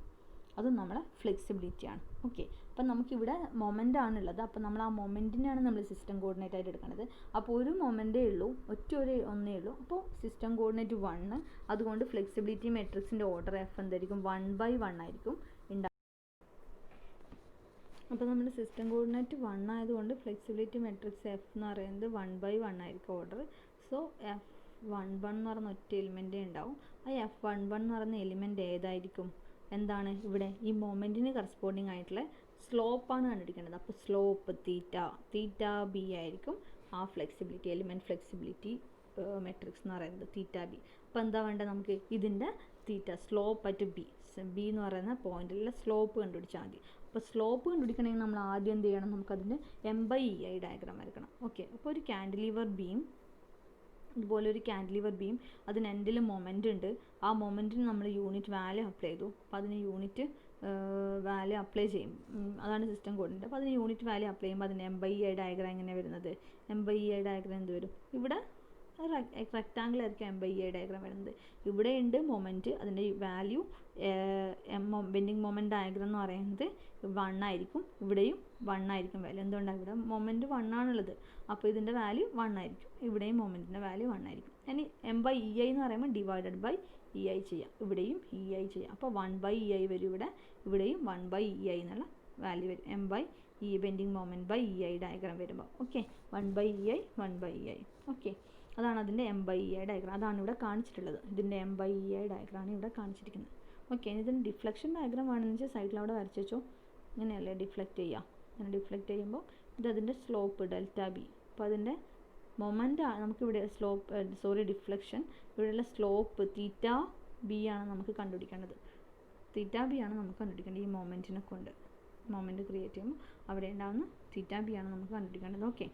അതും നമ്മളെ ഫ്ലെക്സിബിലിറ്റിയാണ്. ഓക്കെ, അപ്പം നമുക്കിവിടെ മൊമെൻ്റ് ആണുള്ളത്. അപ്പോൾ നമ്മൾ ആ മൊമെൻറ്റിനാണ് നമ്മൾ സിസ്റ്റം കോർഡിനേറ്റ് ആയിട്ട് എടുക്കുന്നത്. അപ്പോൾ ഒരു മൊമെൻറ്റേ ഉള്ളൂ, ഒന്നേ ഉള്ളൂ. അപ്പോൾ സിസ്റ്റം കോർഡിനേറ്റ് 1, അതുകൊണ്ട് ഫ്ലെക്സിബിലിറ്റി മെട്രിക്സിൻ്റെ ഓർഡർ എഫ് എന്തായിരിക്കും? 1/1 ആയിരിക്കും ഉണ്ടാകും. അപ്പോൾ നമ്മുടെ സിസ്റ്റം കോർഡിനേറ്റ് 1 ആയതുകൊണ്ട് ഫ്ലെക്സിബിലിറ്റി മെട്രിക്സ് എഫ് എന്ന് പറയുന്നത് 1/1 ആയിരിക്കും ഓർഡർ. സോ F11 എന്ന് പറയുന്ന ഒറ്റ എലിമെൻറ്റേ ഉണ്ടാവും. ആ F11 എന്ന് പറയുന്ന എലിമെൻറ്റ് ഏതായിരിക്കും? എന്താണ് ഇവിടെ ഈ മൊമെൻറ്റിന് കറസ്പോണ്ടിങ് ആയിട്ടുള്ള സ്ലോപ്പാണ് കണ്ടുപിടിക്കേണ്ടത്. അപ്പോൾ സ്ലോപ്പ് തീറ്റ ബി ആയിരിക്കും ആ ഫ്ലെക്സിബിലിറ്റി എലിമെൻറ്റ് ഫ്ലെക്സിബിലിറ്റി മെട്രിക്സ് എന്ന് പറയുന്നത് തീറ്റ ബി. അപ്പോൾ എന്താ വേണ്ടത് നമുക്ക്? ഇതിൻ്റെ തീറ്റ സ്ലോപ്പ് അറ്റ് ബി എന്ന് പറയുന്ന പോയിന്റിലുള്ള സ്ലോപ്പ് കണ്ടുപിടിച്ചാൽ മതി. അപ്പോൾ സ്ലോപ്പ് കണ്ടുപിടിക്കണമെങ്കിൽ നമ്മൾ ആദ്യം എന്ത് ചെയ്യണം? നമുക്കതിൻ്റെ M/EI ഡയഗ്രാം വരയ്ക്കണം. ഓക്കെ, അപ്പോൾ ഒരു കാൻഡിലിവർ ബീം, ഇതുപോലെ ഒരു കാൻഡിലിവർ ബീം, അതിന് എൻഡിൽ മൊമെൻ്റ് ഉണ്ട്. ആ മൊമെൻറ്റിന് നമ്മൾ യൂണിറ്റ് വാല്യൂ അപ്ലൈ ചെയ്തു. അപ്പോൾ അതിന് യൂണിറ്റ് വാല്യൂ അപ്ലൈ ചെയ്യും. അതാണ് സിസ്റ്റം കോർഡിനേറ്റ്. അപ്പോൾ അതിന് യൂണിറ്റ് വാല്യൂ അപ്ലൈ ചെയ്യുമ്പോൾ അതിന് M/EI ഡയഗ്രാം എങ്ങനെയാണ് വരുന്നത്? M/EI ഡയഗ്രാം എന്ത് വരും? ഇവിടെ റെക്റ്റാങ്കിൾ ആയിരിക്കും M/EI ഡയഗ്രാം വരുന്നത്. ഇവിടെ ഉണ്ട് മൊമെൻറ്റ്, അതിൻ്റെ വാല്യൂ ബെൻഡിങ് മൊമെൻറ്റ് ഡയഗ്രാം എന്ന് പറയുന്നത് 1 ആയിരിക്കും. ഇവിടെയും 1 ആയിരിക്കും വാല്യൂ. എന്തുകൊണ്ടാണ്? ഇവിടെ മൊമെൻറ്റ് 1 ആണുള്ളത്. അപ്പോൾ ഇതിൻ്റെ വാല്യൂ 1 ആയിരിക്കും. ഇവിടെയും മൊമെൻറ്റിൻ്റെ വാല്യൂ 1 ആയിരിക്കും. ഇനി M/EI എന്ന് പറയുമ്പോൾ ഡിവൈഡഡ് ബൈ EI ചെയ്യാം. ഇവിടെയും EI ചെയ്യാം. അപ്പോൾ 1/EI വരും ഇവിടെ. ഇവിടെയും 1/EI എന്നുള്ള വാല്യൂ വരും. M/E bending moment by EI diagram വരുമ്പോൾ. Okay, 1/EI. ഓക്കെ, അതാണ് അതിൻ്റെ M/EI ഡയഗ്രാം. അതാണ് ഇവിടെ കാണിച്ചിട്ടുള്ളത്. ഇതിൻ്റെ M/EI ഡയഗ്രാമാണ് ഇവിടെ കാണിച്ചിരിക്കുന്നത്. ഓക്കെ, ഇതിന് ഡിഫ്ലക്ഷൻ ഡയഗ്രാം വേണമെന്ന് വെച്ചാൽ സൈഡിൽ അവിടെ വരച്ച് വെച്ചോ. ഇങ്ങനെയല്ലേ ഡിഫ്ലക്റ്റ് ചെയ്യുക. ഇങ്ങനെ ഡിഫ്ലക്റ്റ് ചെയ്യുമ്പോൾ ഇതതിൻ്റെ സ്ലോപ്പ് ഡെൽറ്റ ബി. അപ്പോൾ അതിൻ്റെ മൊമെൻ്റ് നമുക്കിവിടെ ഡിഫ്ലക്ഷൻ ഇവിടെയുള്ള സ്ലോപ്പ് തീറ്റ ബി ആണ് നമുക്ക് കണ്ടുപിടിക്കേണ്ടത്. തീറ്റ ബി ആണ് നമുക്ക് കണ്ടുപിടിക്കേണ്ടത്. ഈ മൊമെൻറ്റിനെ കൊണ്ട് മൊമെൻറ്റ് ക്രിയേറ്റ് ചെയ്യുമ്പോൾ അവിടെ ഉണ്ടാകുന്ന തീറ്റ ബി ആണ് നമുക്ക് കണ്ടുപിടിക്കേണ്ടത്. ഓക്കെ,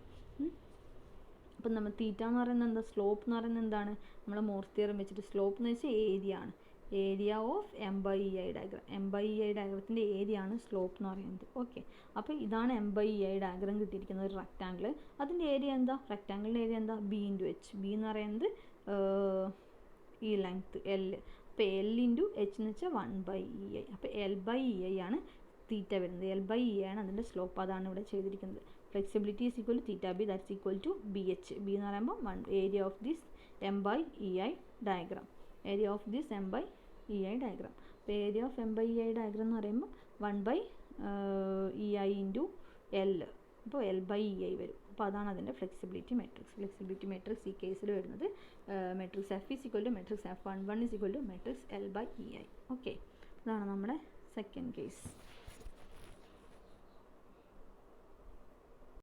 അപ്പം നമ്മൾ തീറ്റ എന്ന് പറയുന്നത് എന്താ? സ്ലോപ്പ് എന്ന് പറയുന്നത് എന്താണ്? നമ്മൾ മോർസ് തിയറം വെച്ചിട്ട് സ്ലോപ്പ് എന്ന് വെച്ചാൽ ഏരിയ ആണ്. Area of M/EI diagram. M/EI ഡയഗ്രത്തിൻ്റെ ഏരിയ ആണ് സ്ലോപ്പ് എന്ന് പറയുന്നത്. ഓക്കെ, അപ്പോൾ ഇതാണ് M/EI ഡയഗ്രാം കിട്ടിയിരിക്കുന്ന ഒരു റെക്റ്റാങ്കിൾ. അതിൻ്റെ ഏരിയ എന്താ? റെക്റ്റാങ്കിളിൻ്റെ ഏരിയ എന്താ? B/H. ബി എന്ന് പറയുന്നത് ഈ ലെങ്ത്ത് L. അപ്പോൾ L/H എന്ന് വെച്ചാൽ 1/EI. അപ്പോൾ L/EI ആണ് തീറ്റ വരുന്നത്. L/EI ആണ് അതിൻ്റെ സ്ലോപ്പ്. അതാണ് ഇവിടെ ചെയ്തിരിക്കുന്നത്. Flexibility is equal to theta B, that's equal to BH. B എന്ന് പറയുമ്പോൾ area of this M/EI diagram. Area of this M/EI diagram. അപ്പോൾ ഏരിയ ഓഫ് M/EI ഡയഗ്രാം എന്ന് പറയുമ്പോൾ 1/EI ഇൻറ്റു L. അപ്പോൾ L/EI വരും. അപ്പോൾ അതാണ് അതിൻ്റെ ഫ്ലെക്സിബിലിറ്റി മെട്രിക്സ്. ഫ്ലെക്സിബിലിറ്റി മെട്രിക്സ് ഈ കേസിൽ വരുന്നത് matrix F is equal to matrix F11 is equal to matrix L/EI. Okay, ഇതാണ് നമ്മുടെ സെക്കൻഡ് കേസ്.